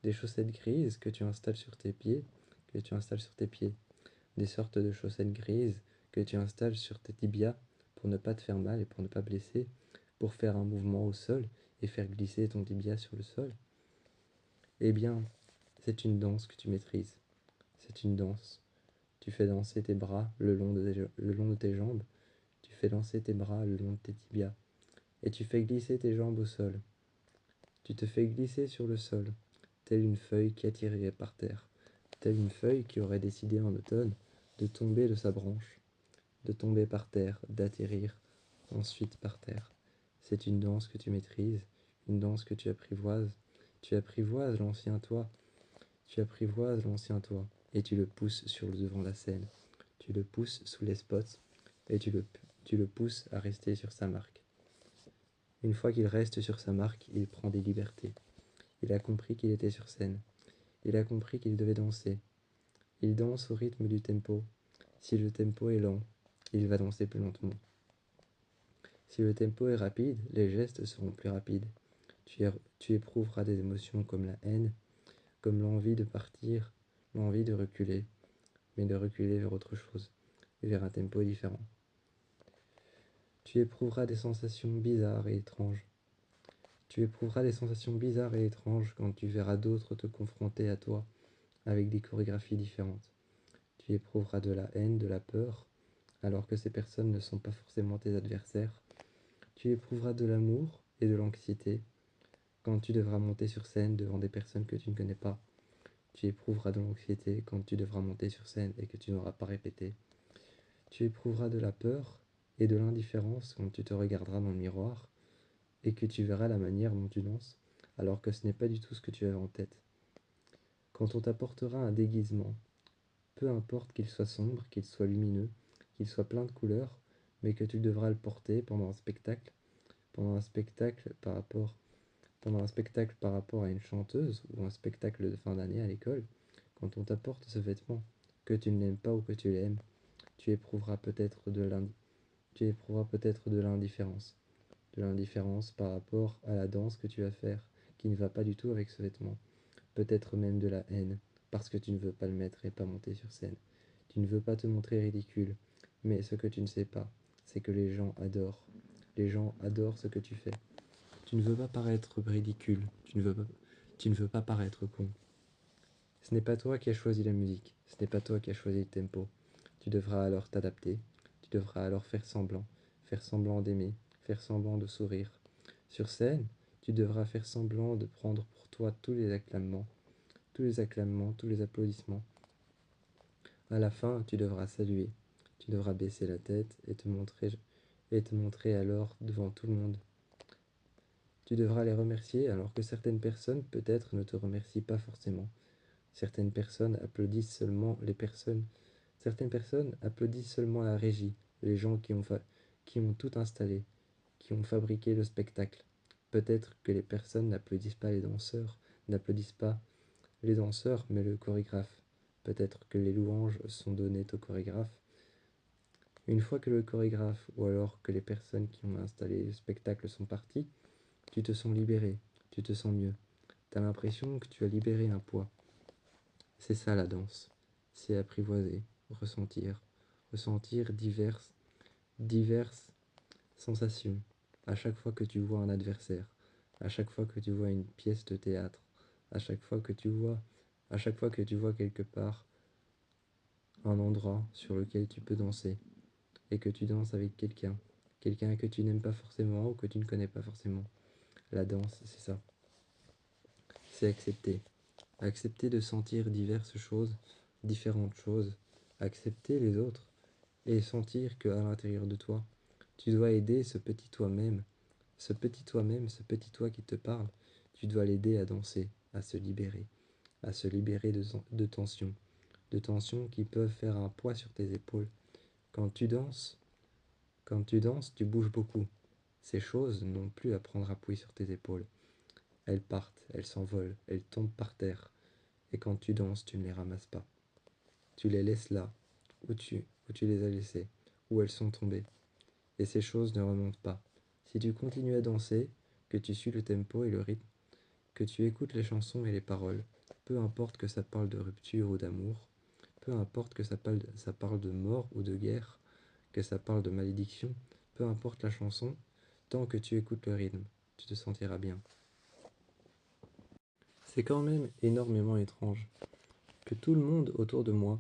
Des chaussettes grises que tu installes sur tes pieds, des sortes de chaussettes grises que tu installes sur tes tibias pour ne pas te faire mal et pour ne pas blesser, pour faire un mouvement au sol et faire glisser ton tibia sur le sol. Eh bien, c'est une danse que tu maîtrises. C'est une danse. Tu fais danser tes bras le long de tes jambes, tu fais danser tes bras le long de tes tibias, et tu fais glisser tes jambes au sol. Tu te fais glisser sur le sol, telle une feuille qui atterrirait par terre, telle une feuille qui aurait décidé en automne de tomber de sa branche, de tomber par terre, d'atterrir ensuite par terre. C'est une danse que tu maîtrises, une danse que tu apprivoises. Tu apprivoises l'ancien toi, et tu le pousses sur le devant de la scène. Tu le pousses sous les spots, et tu le pousses à rester sur sa marque. Une fois qu'il reste sur sa marque, il prend des libertés. Il a compris qu'il était sur scène. Il a compris qu'il devait danser. Il danse au rythme du tempo. Si le tempo est lent, il va danser plus lentement. Si le tempo est rapide, les gestes seront plus rapides. Tu éprouveras des émotions comme la haine, comme l'envie de partir, l'envie de reculer, mais de reculer vers autre chose, vers un tempo différent. Tu éprouveras des sensations bizarres et étranges. Tu éprouveras des sensations bizarres et étranges quand tu verras d'autres te confronter à toi avec des chorégraphies différentes. Tu éprouveras de la haine, de la peur, alors que ces personnes ne sont pas forcément tes adversaires. Tu éprouveras de l'amour et de l'anxiété quand tu devras monter sur scène devant des personnes que tu ne connais pas. Tu éprouveras de l'anxiété quand tu devras monter sur scène et que tu n'auras pas répété. Tu éprouveras de la peur et de l'indifférence quand tu te regarderas dans le miroir et que tu verras la manière dont tu danses, alors que ce n'est pas du tout ce que tu avais en tête. Quand on t'apportera un déguisement, peu importe qu'il soit sombre, qu'il soit lumineux, qu'il soit plein de couleurs, mais que tu devras le porter pendant un spectacle par rapport à une chanteuse ou un spectacle de fin d'année à l'école, quand on t'apporte ce vêtement, que tu ne l'aimes pas ou que tu l'aimes, tu éprouveras peut-être de l'indifférence. De l'indifférence par rapport à la danse que tu vas faire, qui ne va pas du tout avec ce vêtement. Peut-être même de la haine, parce que tu ne veux pas le mettre et pas monter sur scène. Tu ne veux pas te montrer ridicule, mais ce que tu ne sais pas, c'est que les gens adorent. Les gens adorent ce que tu fais. Tu ne veux pas paraître ridicule, tu ne veux pas paraître con. Ce n'est pas toi qui as choisi la musique, ce n'est pas toi qui as choisi le tempo. Tu devras alors t'adapter, tu devras alors faire semblant d'aimer, faire semblant de sourire. Sur scène, tu devras faire semblant de prendre pour toi tous les applaudissements. À la fin, tu devras saluer, tu devras baisser la tête et te montrer alors devant tout le monde. Tu devras les remercier alors que certaines personnes peut-être ne te remercient pas forcément. Certaines personnes applaudissent seulement la régie, les gens qui ont tout installé, qui ont fabriqué le spectacle. Peut-être que les personnes n'applaudissent pas les danseurs, mais le chorégraphe. Peut-être que les louanges sont données au chorégraphe. Une fois que le chorégraphe ou alors que les personnes qui ont installé le spectacle sont parties, tu te sens libéré, tu te sens mieux. Tu as l'impression que tu as libéré un poids. C'est ça la danse. C'est apprivoiser, ressentir diverses sensations. À chaque fois que tu vois un adversaire, à chaque fois que tu vois une pièce de théâtre, à chaque fois que tu vois quelque part un endroit sur lequel tu peux danser et que tu danses avec quelqu'un que tu n'aimes pas forcément ou que tu ne connais pas forcément. La danse, c'est ça. C'est accepter de sentir différentes choses, accepter les autres et sentir qu'à l'intérieur de toi, tu dois aider ce petit toi-même, ce petit toi qui te parle, tu dois l'aider à danser, à se libérer de tensions qui peuvent faire un poids sur tes épaules. Quand tu danses, tu bouges beaucoup. Ces choses n'ont plus à prendre appui sur tes épaules. Elles partent, elles s'envolent, elles tombent par terre. Et quand tu danses, tu ne les ramasses pas. Tu les laisses là, où tu les as laissées, où elles sont tombées. Et ces choses ne remontent pas. Si tu continues à danser, que tu suis le tempo et le rythme, que tu écoutes les chansons et les paroles, peu importe que ça parle de rupture ou d'amour, peu importe que ça parle de mort ou de guerre, que ça parle de malédiction, peu importe la chanson, tant que tu écoutes le rythme, tu te sentiras bien. C'est quand même énormément étrange que tout le monde autour de moi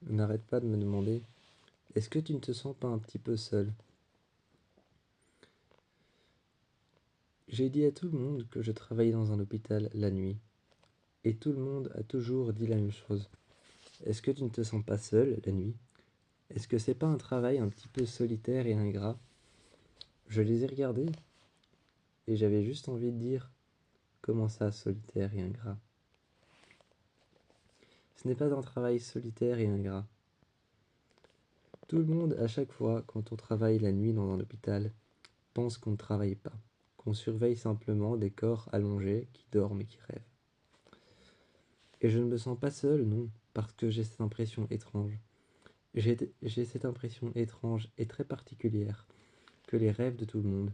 n'arrête pas de me demander « Est-ce que tu ne te sens pas un petit peu seul ?» J'ai dit à tout le monde que je travaillais dans un hôpital la nuit, et tout le monde a toujours dit la même chose. Est-ce que tu ne te sens pas seul la nuit? Est-ce que c'est pas un travail un petit peu solitaire et ingrat? Je les ai regardés, et j'avais juste envie de dire « Comment ça, solitaire et ingrat ?» Ce n'est pas un travail solitaire et ingrat. Tout le monde, à chaque fois, quand on travaille la nuit dans un hôpital, pense qu'on ne travaille pas, qu'on surveille simplement des corps allongés qui dorment et qui rêvent. Et je ne me sens pas seul, non, parce que j'ai cette impression étrange. J'ai cette impression étrange et très particulière que les rêves de tout le monde,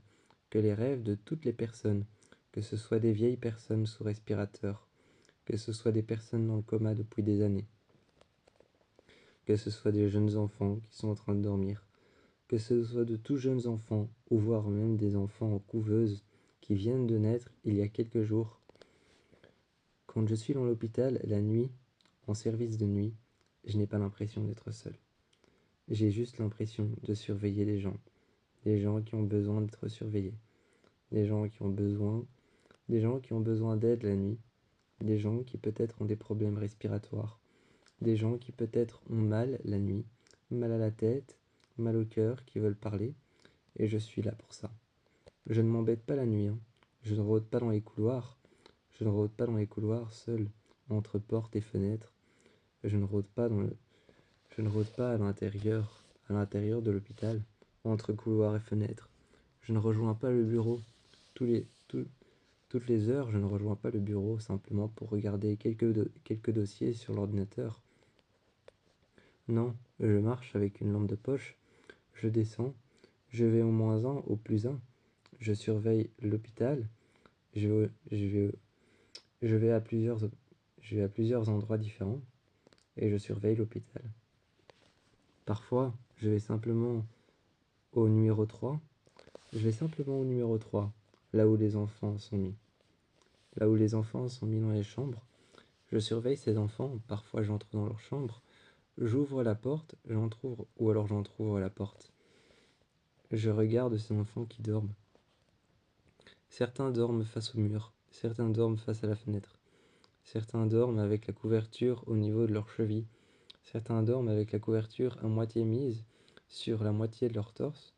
que les rêves de toutes les personnes, que ce soit des vieilles personnes sous respirateur, que ce soit des personnes dans le coma depuis des années, que ce soit des jeunes enfants qui sont en train de dormir, que ce soit de tout jeunes enfants, ou voire même des enfants en couveuse qui viennent de naître il y a quelques jours. Quand je suis dans l'hôpital la nuit, en service de nuit, je n'ai pas l'impression d'être seul. J'ai juste l'impression de surveiller des gens qui ont besoin d'être surveillés, des gens qui ont besoin d'aide la nuit, des gens qui peut-être ont des problèmes respiratoires, des gens qui peut-être ont mal la nuit, mal à la tête, mal au cœur, qui veulent parler, et je suis là pour ça. Je ne m'embête pas la nuit, hein. Je ne rôde pas dans les couloirs, seul, entre portes et fenêtres. Je ne rôde pas à l'intérieur de l'hôpital, entre couloirs et fenêtres. Je ne rejoins pas le bureau. Toutes les heures, je ne rejoins pas le bureau simplement pour regarder quelques dossiers sur l'ordinateur. Non, je marche avec une lampe de poche, je descends, je vais au -1, au +1, je surveille l'hôpital, je vais à plusieurs endroits différents et je surveille l'hôpital. Parfois, je vais simplement au numéro 3, là où les enfants sont mis. Là où les enfants sont mis dans les chambres, je surveille ces enfants, parfois j'entre dans leur chambre, j'ouvre la porte, j'entrouvre, ou alors j'entrouvre la porte. Je regarde ces enfants qui dorment. Certains dorment face au mur, certains dorment face à la fenêtre. Certains dorment avec la couverture au niveau de leurs chevilles. Certains dorment avec la couverture à moitié mise sur la moitié de leur torse.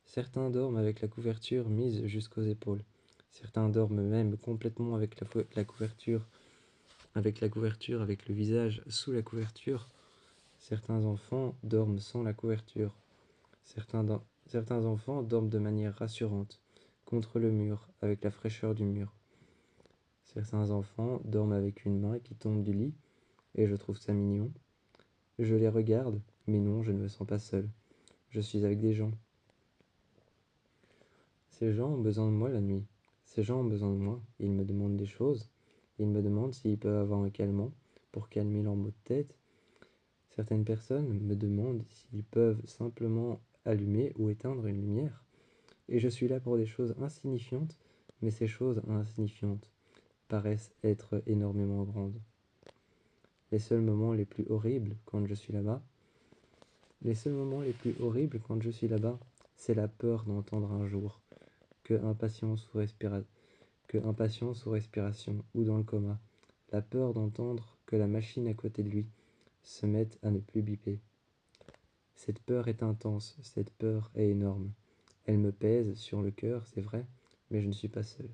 Certains dorment avec la couverture mise jusqu'aux épaules. Certains dorment même complètement avec la couverture, avec le visage sous la couverture. Certains enfants dorment sans la couverture. Certains enfants dorment de manière rassurante, contre le mur, avec la fraîcheur du mur. Certains enfants dorment avec une main qui tombe du lit, et je trouve ça mignon. Je les regarde, mais non, je ne me sens pas seul. Je suis avec des gens. Ces gens ont besoin de moi la nuit. Ces gens ont besoin de moi. Ils me demandent des choses. Ils me demandent s'ils peuvent avoir un calmant pour calmer leurs maux de tête. Certaines personnes me demandent s'ils peuvent simplement allumer ou éteindre une lumière. Et je suis là pour des choses insignifiantes, mais ces choses insignifiantes paraissent être énormément grandes. Les seuls moments les plus horribles quand je suis là-bas, c'est la peur d'entendre un jour que impatient sous respiration ou dans le coma, la peur d'entendre que la machine à côté de lui se mette à ne plus biper. Cette peur est intense, cette peur est énorme. Elle me pèse sur le cœur, c'est vrai, mais je ne suis pas seul.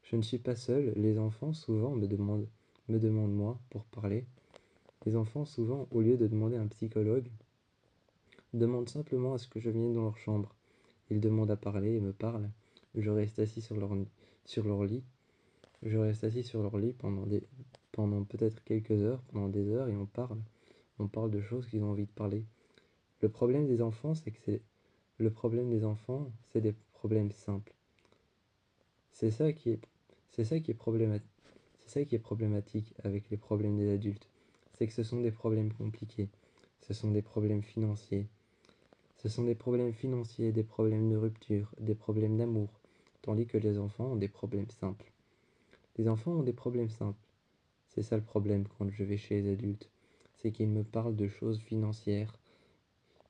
Je ne suis pas seul, les enfants souvent me demandent moi pour parler. Les enfants souvent, au lieu de demander un psychologue, demandent simplement à ce que je vienne dans leur chambre. Ils demandent à parler et me parlent. Je reste assis sur leur lit. Je reste assis sur leur lit pendant peut-être quelques heures, pendant des heures, et on parle. On parle de choses qu'ils ont envie de parler. Le problème des enfants, c'est des problèmes simples. C'est ça qui est problématique. C'est ça qui est problématique avec les problèmes des adultes. C'est que ce sont des problèmes compliqués. Ce sont des problèmes financiers. Ce sont des problèmes financiers, des problèmes de rupture, des problèmes d'amour, tandis que les enfants ont des problèmes simples. Les enfants ont des problèmes simples. C'est ça le problème quand je vais chez les adultes. C'est qu'ils me parlent de choses financières.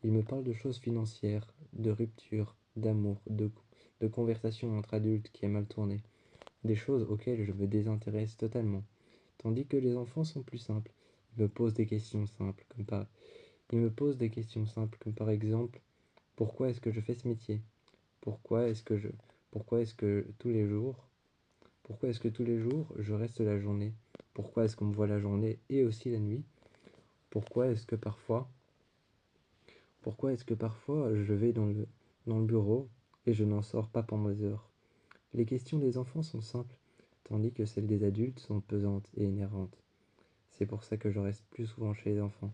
Ils me parlent de choses financières, de rupture, d'amour, de conversation entre adultes qui est mal tournée. Des choses auxquelles je me désintéresse totalement. Tandis que les enfants sont plus simples. Ils me posent des questions simples, comme par exemple, pourquoi est-ce que je fais ce métier? Pourquoi est-ce que pourquoi est-ce que tous les jours je reste la journée? Pourquoi est-ce qu'on me voit la journée et aussi la nuit? Pourquoi est-ce que parfois je vais dans le bureau et je n'en sors pas pendant des heures? Les questions des enfants sont simples, tandis que celles des adultes sont pesantes et énervantes. C'est pour ça que je reste plus souvent chez les enfants.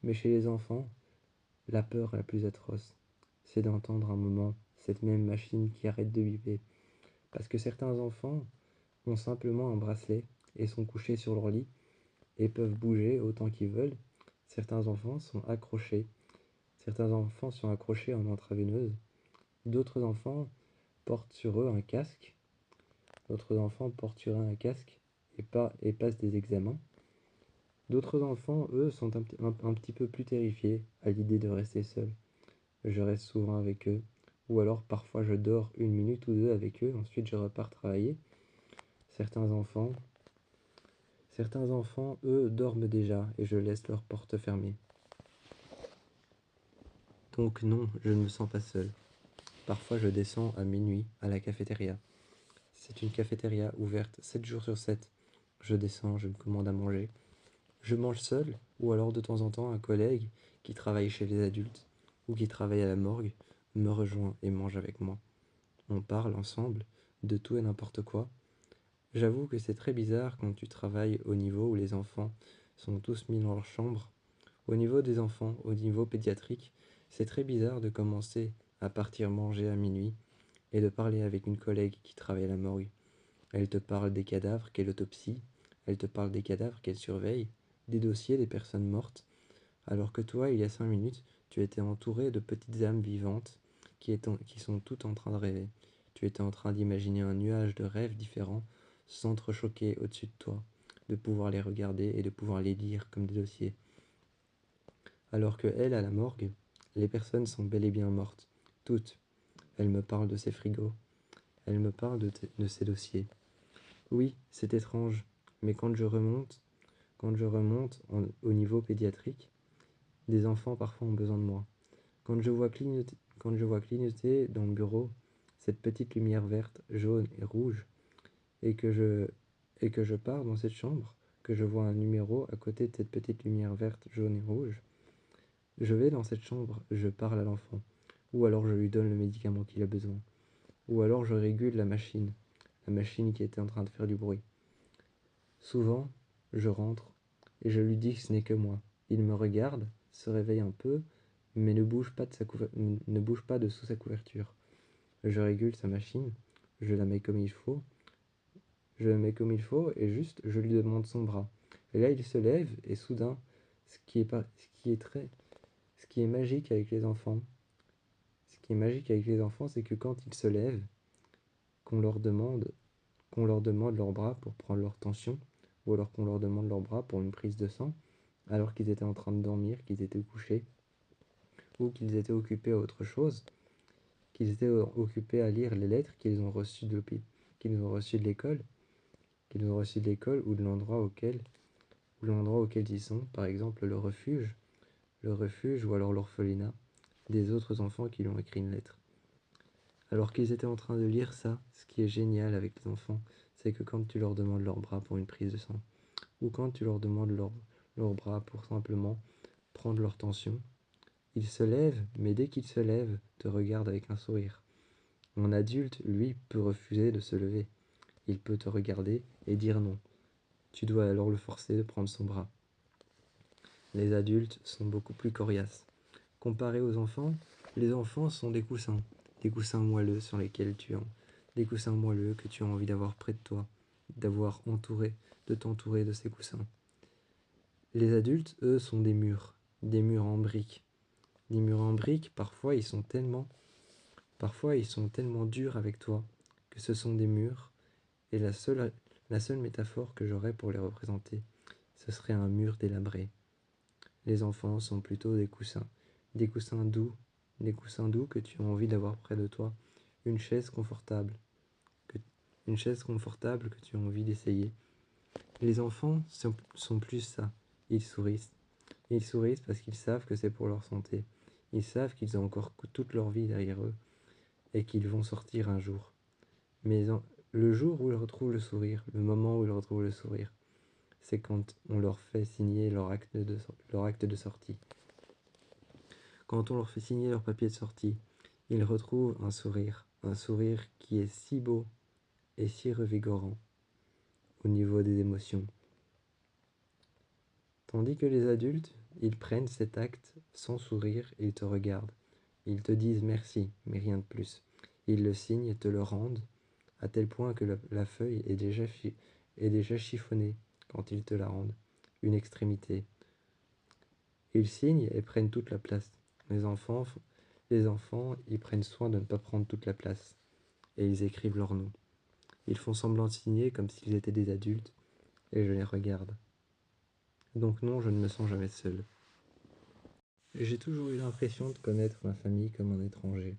Mais chez les enfants, la peur la plus atroce, c'est d'entendre un moment cette même machine qui arrête de biper. Parce que certains enfants ont simplement un bracelet et sont couchés sur leur lit et peuvent bouger autant qu'ils veulent. Certains enfants sont accrochés. Certains enfants sont accrochés en intraveineuse. D'autres enfants portent sur eux un casque. D'autres enfants portent sur eux un casque et passent des examens. D'autres enfants, eux, sont un petit peu plus terrifiés à l'idée de rester seuls. Je reste souvent avec eux, ou alors parfois je dors une minute ou deux avec eux, ensuite je repars travailler. Certains enfants, eux, dorment déjà et je laisse leur porte fermée. Donc non, je ne me sens pas seul. Parfois je descends à minuit à la cafétéria. C'est une cafétéria ouverte 7 jours sur 7. Je descends, je me commande à manger. Je mange seul, ou alors de temps en temps un collègue qui travaille chez les adultes ou qui travaille à la morgue me rejoint et mange avec moi. On parle ensemble de tout et n'importe quoi. J'avoue que c'est très bizarre quand tu travailles au niveau où les enfants sont tous mis dans leur chambre. Au niveau des enfants, au niveau pédiatrique, c'est très bizarre de commencer à partir manger à minuit et de parler avec une collègue qui travaille à la morgue. Elle te parle des cadavres qu'elle autopsie, elle te parle des cadavres qu'elle surveille, des dossiers des personnes mortes, alors que toi, il y a 5 minutes, tu étais entouré de petites âmes vivantes qui sont toutes en train de rêver. Tu étais en train d'imaginer un nuage de rêves différents s'entrechoquer au-dessus de toi, de pouvoir les regarder et de pouvoir les lire comme des dossiers. Alors que elle, à la morgue, les personnes sont bel et bien mortes, toutes. Elle me parle de ses frigos, elle me parle de ses dossiers. Oui, c'est étrange, mais quand je remonte au niveau pédiatrique, des enfants parfois ont besoin de moi. Quand je vois clignoter dans le bureau cette petite lumière verte, jaune et rouge, et que je pars dans cette chambre, que je vois un numéro à côté de cette petite lumière verte, jaune et rouge, je vais dans cette chambre, je parle à l'enfant, ou alors je lui donne le médicament qu'il a besoin. ou alors je régule la machine qui était en train de faire du bruit. Souvent, je rentre et je lui dis que ce n'est que moi. Il me regarde, se réveille un peu, mais ne bouge pas de sous sa couverture. Je régule sa machine, je la mets comme il faut, et juste je lui demande son bras. Et là il se lève et soudain, ce qui est magique avec les enfants, c'est que quand ils se lèvent, qu'on leur demande leur bras pour prendre leur tension, ou alors qu'on leur demande leur bras pour une prise de sang, alors qu'ils étaient en train de dormir, qu'ils étaient couchés, ou qu'ils étaient occupés à autre chose, qu'ils étaient occupés à lire les lettres qu'ils ont reçues de l'école, ou de l'endroit auquel ils sont, par exemple le refuge ou alors l'orphelinat, des autres enfants qui lui ont écrit une lettre. Alors qu'ils étaient en train de lire ça, ce qui est génial avec les enfants, c'est que quand tu leur demandes leur bras pour une prise de sang, ou quand tu leur demandes leur bras pour simplement prendre leur tension, ils se lèvent, mais dès qu'ils se lèvent, te regardent avec un sourire. Un adulte, lui, peut refuser de se lever. Il peut te regarder et dire non. Tu dois alors le forcer de prendre son bras. Les adultes sont beaucoup plus coriaces. Comparé aux enfants, les enfants sont des coussins moelleux sur lesquels des coussins moelleux que tu as envie d'avoir près de toi, de t'entourer de ces coussins. Les adultes, eux, sont des murs en briques. Des murs en briques, parfois ils sont tellement durs avec toi que ce sont des murs, et la seule métaphore que j'aurais pour les représenter, ce serait un mur délabré. Les enfants sont plutôt des coussins doux, que tu as envie d'avoir près de toi, une chaise confortable, que, que tu as envie d'essayer. Les enfants sont plus ça, ils sourient. Ils sourient parce qu'ils savent que c'est pour leur santé. Ils savent qu'ils ont encore toute leur vie derrière eux et qu'ils vont sortir un jour. Mais le jour où ils retrouvent le sourire, le moment où ils retrouvent le sourire, c'est quand on leur fait signer leur acte de sortie. Quand on leur fait signer leur papier de sortie, ils retrouvent un sourire qui est si beau et si revigorant au niveau des émotions. Tandis que les adultes, ils prennent cet acte sans sourire, ils te regardent. Ils te disent merci, mais rien de plus. Ils le signent et te le rendent, à tel point que la feuille est déjà chiffonnée quand ils te la rendent, une extrémité. Ils signent et prennent toute la place. Les enfants, ils prennent soin de ne pas prendre toute la place, et ils écrivent leur nom. Ils font semblant de signer comme s'ils étaient des adultes, et je les regarde. Donc non, je ne me sens jamais seul. J'ai toujours eu l'impression de connaître ma famille comme un étranger.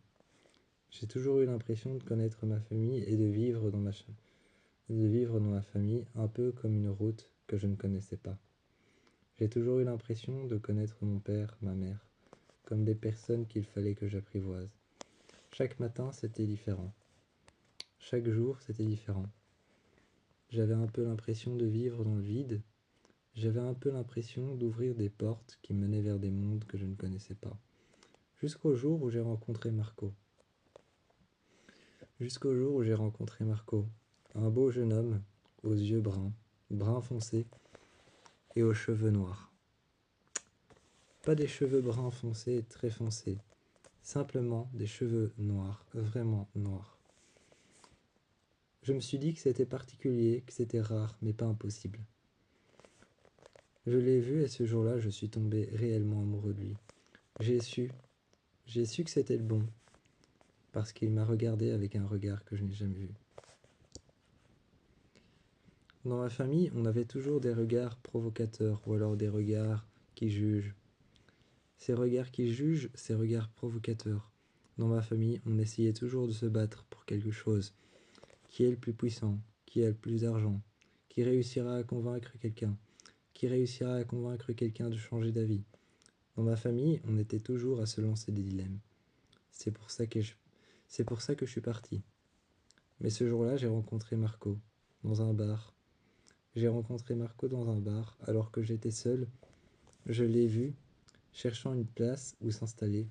J'ai toujours eu l'impression de connaître ma famille et de vivre dans ma famille un peu comme une route que je ne connaissais pas. J'ai toujours eu l'impression de connaître mon père, ma mère, comme des personnes qu'il fallait que j'apprivoise. Chaque matin, c'était différent. Chaque jour, c'était différent. J'avais un peu l'impression de vivre dans le vide. J'avais un peu l'impression d'ouvrir des portes qui menaient vers des mondes que je ne connaissais pas. Jusqu'au jour où j'ai rencontré Marco. Un beau jeune homme, aux yeux bruns foncés et aux cheveux noirs. Pas des cheveux bruns foncés très foncés, simplement des cheveux noirs, vraiment noirs. Je me suis dit que c'était particulier, que c'était rare, mais pas impossible. Je l'ai vu et ce jour-là, je suis tombé réellement amoureux de lui. J'ai su que c'était le bon, parce qu'il m'a regardé avec un regard que je n'ai jamais vu. Dans ma famille, on avait toujours des regards provocateurs, ou alors des regards qui jugent. Ces regards provocateurs. Dans ma famille, on essayait toujours de se battre pour quelque chose. Qui est le plus puissant? Qui a le plus d'argent? Qui réussira à convaincre quelqu'un? Qui réussira à convaincre quelqu'un de changer d'avis? Dans ma famille, on était toujours à se lancer des dilemmes. C'est pour ça que je suis parti. Mais ce jour-là, j'ai rencontré Marco dans un bar. Alors que j'étais seul. Je l'ai vu, cherchant une place où s'installer.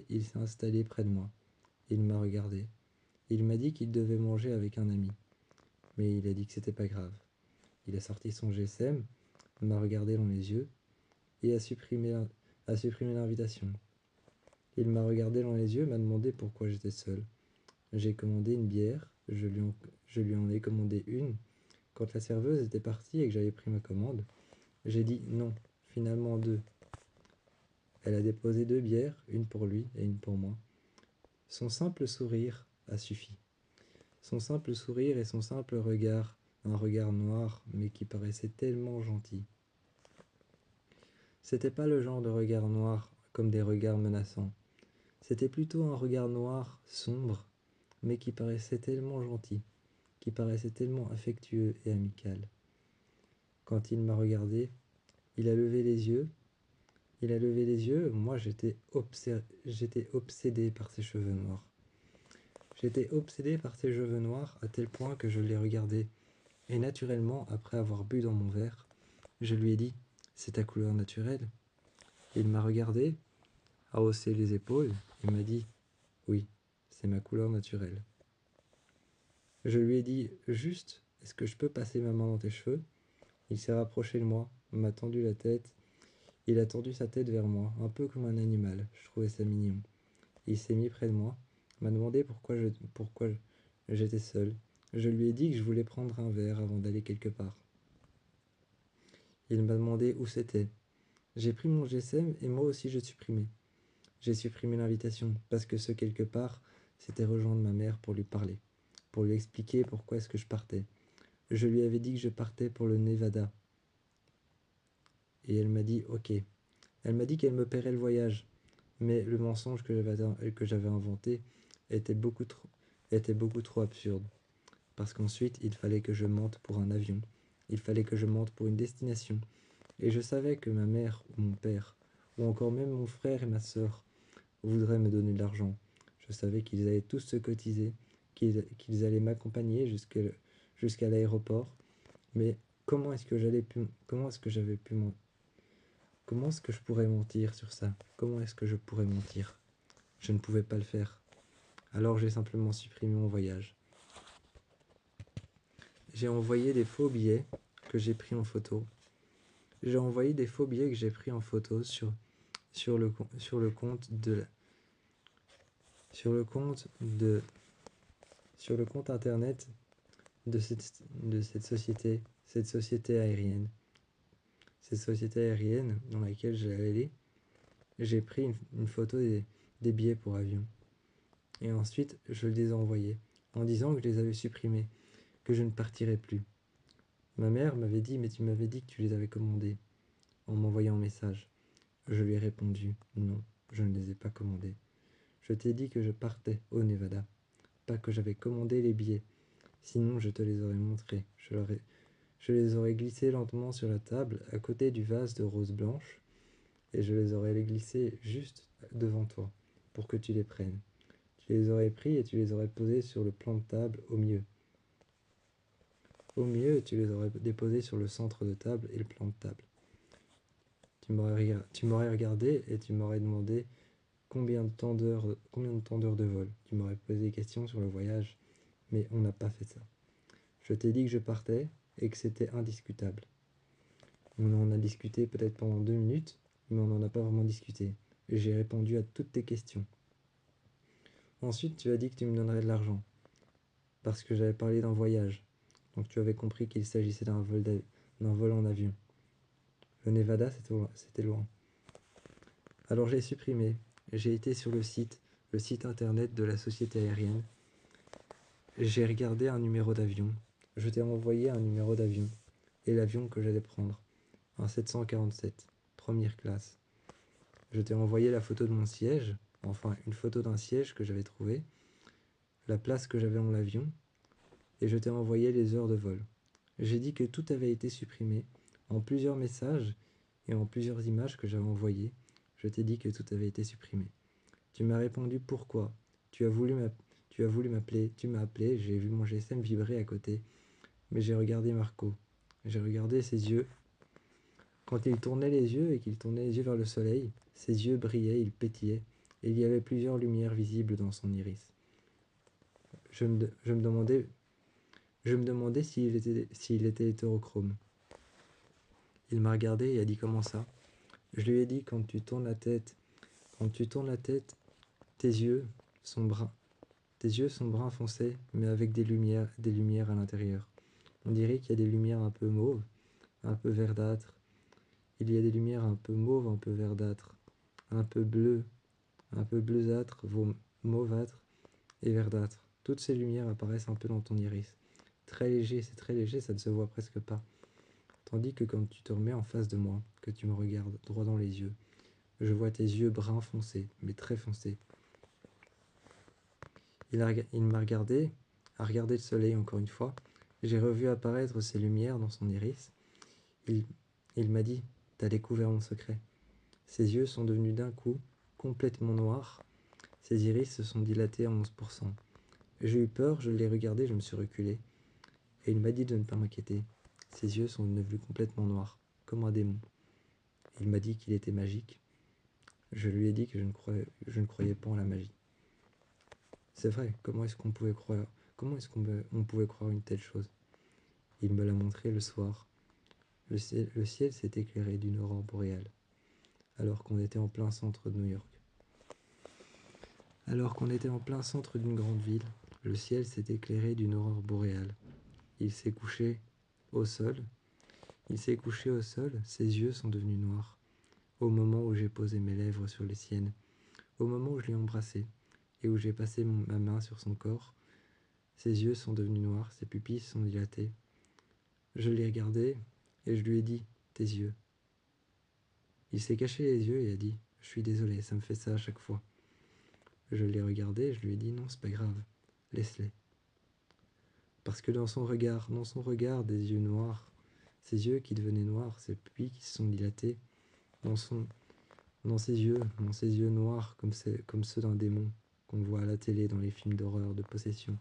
Il s'est installé près de moi. Il m'a regardé. Il m'a dit qu'il devait manger avec un ami. Mais il a dit que c'était pas grave. Il a sorti son GSM, m'a regardé dans les yeux et a supprimé l'invitation. Il m'a regardé dans les yeux, m'a demandé pourquoi j'étais seul. J'ai commandé une bière, je lui en ai commandé une. Quand la serveuse était partie et que j'avais pris ma commande, j'ai dit non, finalement deux. Elle a déposé 2 bières, une pour lui et une pour moi. Son simple sourire a suffi. Son simple sourire et son simple regard, un regard noir, mais qui paraissait tellement gentil. C'était pas le genre de regard noir comme des regards menaçants. C'était plutôt un regard noir, sombre, mais qui paraissait tellement gentil, qui paraissait tellement affectueux et amical. Quand il m'a regardé, il a levé les yeux. Moi j'étais obsédé par ses cheveux noirs. J'étais obsédé par ses cheveux noirs à tel point que je les regardais. Et naturellement, après avoir bu dans mon verre, je lui ai dit « C'est ta couleur naturelle ?» Il m'a regardé, a haussé les épaules et m'a dit « Oui, c'est ma couleur naturelle. » Je lui ai dit « Juste, est-ce que je peux passer ma main dans tes cheveux ?» Il s'est rapproché de moi, m'a tendu la tête. Il a tendu sa tête vers moi, un peu comme un animal. Je trouvais ça mignon. Il s'est mis près de moi, m'a demandé pourquoi j'étais seul. Je lui ai dit que je voulais prendre un verre avant d'aller quelque part. Il m'a demandé où c'était. J'ai pris mon GSM et moi aussi je supprimais. J'ai supprimé l'invitation parce que ce quelque part, c'était rejoindre ma mère pour lui parler, pour lui expliquer pourquoi est-ce que je partais. Je lui avais dit que je partais pour le Nevada. Et elle m'a dit ok. Elle m'a dit qu'elle me paierait le voyage. Mais le mensonge que j'avais inventé était beaucoup trop absurde. Parce qu'ensuite, il fallait que je mente pour un avion. Il fallait que je mente pour une destination. Et je savais que ma mère ou mon père, ou encore même mon frère et ma sœur, voudraient me donner de l'argent. Je savais qu'ils allaient tous se cotiser, qu'ils allaient m'accompagner jusqu'à l'aéroport. Mais comment est-ce que je pourrais mentir sur ça? Comment est-ce que je pourrais mentir? Je ne pouvais pas le faire. Alors j'ai simplement supprimé mon voyage. J'ai envoyé des faux billets que j'ai pris en photo. J'ai envoyé des faux billets que j'ai pris en photo sur le compte internet de cette société aérienne. Cette société aérienne dans laquelle j'allais aller, j'ai pris une photo des billets pour avion. Et ensuite, je les ai envoyés en disant que je les avais supprimés, que je ne partirais plus. Ma mère m'avait dit « Mais tu m'avais dit que tu les avais commandés » en m'envoyant un message. Je lui ai répondu « Non, je ne les ai pas commandés. Je t'ai dit que je partais au Nevada, pas que j'avais commandé les billets. Sinon, je te les aurais montrés. Je les aurais glissés lentement sur la table à côté du vase de roses blanches et je les aurais glissés juste devant toi pour que tu les prennes. Tu les aurais pris et tu les aurais posés sur le plan de table au mieux. Au mieux, tu les aurais déposés sur le centre de table et le plan de table. Tu m'aurais regardé et tu m'aurais demandé combien de temps d'heures de vol. Tu m'aurais posé des questions sur le voyage, mais on n'a pas fait ça. Je t'ai dit que je partais et que c'était indiscutable. On en a discuté peut-être pendant 2 minutes, mais on n'en a pas vraiment discuté. Et j'ai répondu à toutes tes questions. Ensuite, tu as dit que tu me donnerais de l'argent, parce que j'avais parlé d'un voyage. Donc tu avais compris qu'il s'agissait d'un vol en avion. Le Nevada, c'était loin. Alors j'ai supprimé. J'ai été sur le site internet de la société aérienne. J'ai regardé un numéro d'avion. Je t'ai envoyé un numéro d'avion et l'avion que j'allais prendre. Un 747, première classe. Je t'ai envoyé la photo de mon siège, enfin une photo d'un siège que j'avais trouvé, la place que j'avais dans l'avion, et je t'ai envoyé les heures de vol. J'ai dit que tout avait été supprimé en plusieurs messages et en plusieurs images que j'avais envoyées. Je t'ai dit que tout avait été supprimé. Tu m'as répondu pourquoi. Tu as voulu m'appeler, tu m'as appelé, j'ai vu mon GSM vibrer à côté, mais j'ai regardé Marco. J'ai regardé ses yeux. Quand il tournait les yeux et qu'il tournait vers le soleil, ses yeux brillaient, ils pétillaient, et il y avait plusieurs lumières visibles dans son iris. Je me demandais s'il était hétérochrome. Il m'a regardé et a dit comment ça? Je lui ai dit quand tu tournes la tête, tes yeux sont bruns. Tes yeux sont brun foncé, mais avec des lumières à l'intérieur. On dirait qu'il y a des lumières un peu mauves, un peu verdâtres. Il y a des lumières un peu mauves, un peu verdâtres, un peu bleu, un peu bleuâtre, mauvâtre et verdâtre. Toutes ces lumières apparaissent un peu dans ton iris. Très léger, c'est très léger, ça ne se voit presque pas. Tandis que quand tu te remets en face de moi, que tu me regardes droit dans les yeux, je vois tes yeux bruns foncés, mais très foncés. Il m'a regardé, a regardé le soleil encore une fois. J'ai revu apparaître ces lumières dans son iris. Il m'a dit, t'as découvert mon secret. Ses yeux sont devenus d'un coup complètement noirs. Ses iris se sont dilatés à 11%. J'ai eu peur, je l'ai regardé, je me suis reculé. Et il m'a dit de ne pas m'inquiéter. Ses yeux sont devenus complètement noirs, comme un démon. Il m'a dit qu'il était magique. Je lui ai dit que je ne croyais pas en la magie. C'est vrai, comment est-ce qu'on pouvait croire une telle chose? Il me l'a montré le soir. Le ciel s'est éclairé d'une aurore boréale, alors qu'on était en plein centre de New York. Alors qu'on était en plein centre d'une grande ville, le ciel s'est éclairé d'une aurore boréale. Il s'est couché au sol. Ses yeux sont devenus noirs. Au moment où j'ai posé mes lèvres sur les siennes, au moment où je l'ai embrassé et où j'ai passé ma main sur son corps, ses yeux sont devenus noirs, ses pupilles sont dilatées. Je l'ai regardé et je lui ai dit « tes yeux ». Il s'est caché les yeux et a dit « je suis désolé, ça me fait ça à chaque fois ». Je l'ai regardé et je lui ai dit « non, c'est pas grave, laisse-les ». Parce que dans son regard des yeux noirs, ses yeux qui devenaient noirs, ses pupilles qui se sont dilatées, dans ses yeux noirs comme ceux d'un démon qu'on voit à la télé dans les films d'horreur de possession.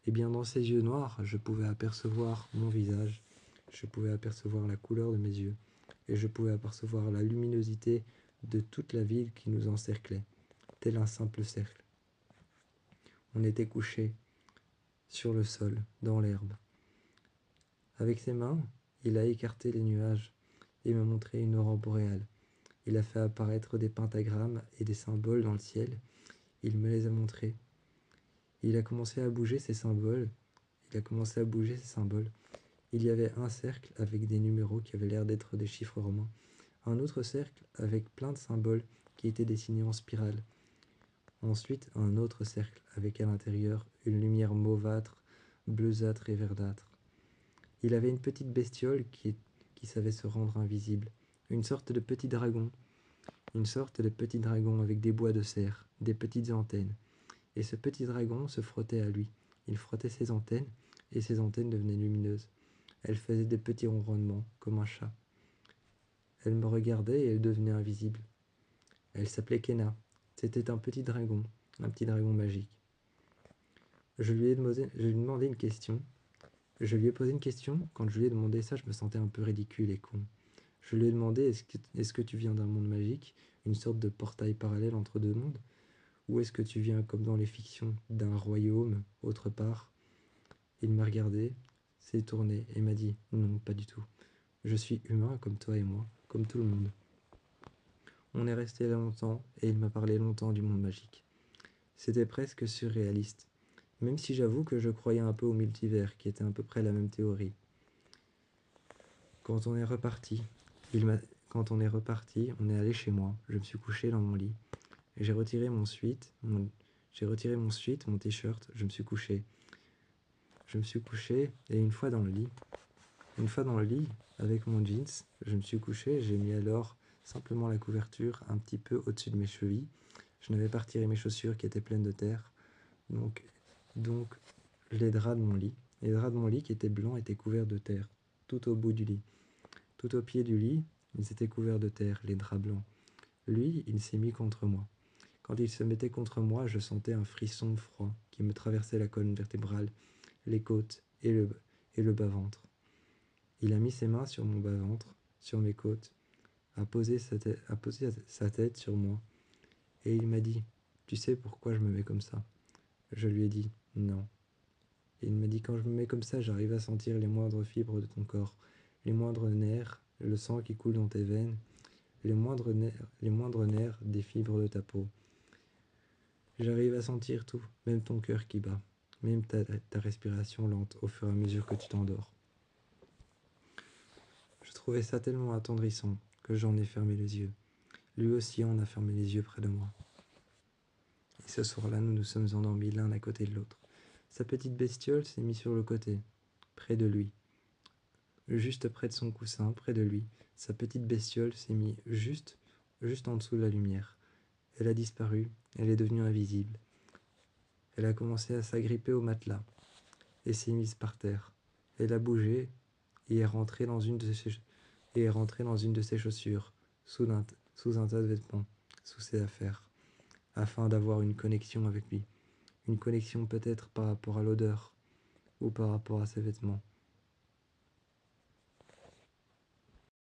Et bien dans ces yeux noirs, je pouvais apercevoir mon visage, je pouvais apercevoir la couleur de mes yeux, et je pouvais apercevoir la luminosité de toute la ville qui nous encerclait, tel un simple cercle. On était couchés sur le sol, dans l'herbe. Avec ses mains, il a écarté les nuages et m'a montré une aurore boréale. Il a fait apparaître des pentagrammes et des symboles dans le ciel. Il me les a montrés. Il a commencé à bouger ces symboles. Il y avait un cercle avec des numéros qui avaient l'air d'être des chiffres romains. Un autre cercle avec plein de symboles qui étaient dessinés en spirale. Ensuite, un autre cercle avec à l'intérieur une lumière mauvâtre, bleuâtre et verdâtre. Il avait une petite bestiole qui savait se rendre invisible. Une sorte de petit dragon avec des bois de cerf, des petites antennes. Et ce petit dragon se frottait à lui. Il frottait ses antennes, et ses antennes devenaient lumineuses. Elle faisait des petits ronronnements, comme un chat. Elle me regardait et elle devenait invisible. Elle s'appelait Kena. C'était un petit dragon magique. Je lui ai demandé une question. Je lui ai posé une question. Quand je lui ai demandé ça, je me sentais un peu ridicule et con. Je lui ai demandé est-ce que tu viens d'un monde magique, une sorte de portail parallèle entre deux mondes, ou est-ce que tu viens, comme dans les fictions, d'un royaume, autre part? Il m'a regardé, s'est tourné et m'a dit non, pas du tout. Je suis humain comme toi et moi, comme tout le monde. On est resté là longtemps et il m'a parlé longtemps du monde magique. C'était presque surréaliste, même si j'avoue que je croyais un peu au multivers, qui était à peu près la même théorie. Quand on est reparti, on est allé chez moi, je me suis couché dans mon lit. J'ai retiré mon sweat, mon t-shirt, je me suis couché. Et une fois dans le lit, avec mon jeans, je me suis couché, j'ai mis alors simplement la couverture un petit peu au-dessus de mes chevilles. Je n'avais pas retiré mes chaussures qui étaient pleines de terre. Donc les draps de mon lit qui étaient blancs étaient couverts de terre, tout au bout du lit. Tout au pied du lit, ils étaient couverts de terre, les draps blancs. Lui, il s'est mis contre moi. Quand il se mettait contre moi, je sentais un frisson froid qui me traversait la colonne vertébrale, les côtes et le bas-ventre. Il a mis ses mains sur mon bas-ventre, sur mes côtes, a posé sa tête sur moi, et il m'a dit « Tu sais pourquoi je me mets comme ça ?» Je lui ai dit non. Et il m'a dit quand je me mets comme ça, j'arrive à sentir les moindres fibres de ton corps, les moindres nerfs, le sang qui coule dans tes veines, les moindres nerfs des fibres de ta peau. J'arrive à sentir tout, même ton cœur qui bat, même ta respiration lente au fur et à mesure que tu t'endors. Je trouvais ça tellement attendrissant que j'en ai fermé les yeux. Lui aussi en a fermé les yeux près de moi. Et ce soir-là, nous nous sommes endormis l'un à côté de l'autre. Sa petite bestiole s'est mise sur le côté, près de lui. Juste près de son coussin, près de lui, sa petite bestiole s'est mise juste en dessous de la lumière. Elle a disparu, elle est devenue invisible. Elle a commencé à s'agripper au matelas et s'est mise par terre. Elle a bougé et est rentrée dans une de ses chaussures, sous un tas de vêtements, sous ses affaires, afin d'avoir une connexion avec lui. Une connexion peut-être par rapport à l'odeur ou par rapport à ses vêtements.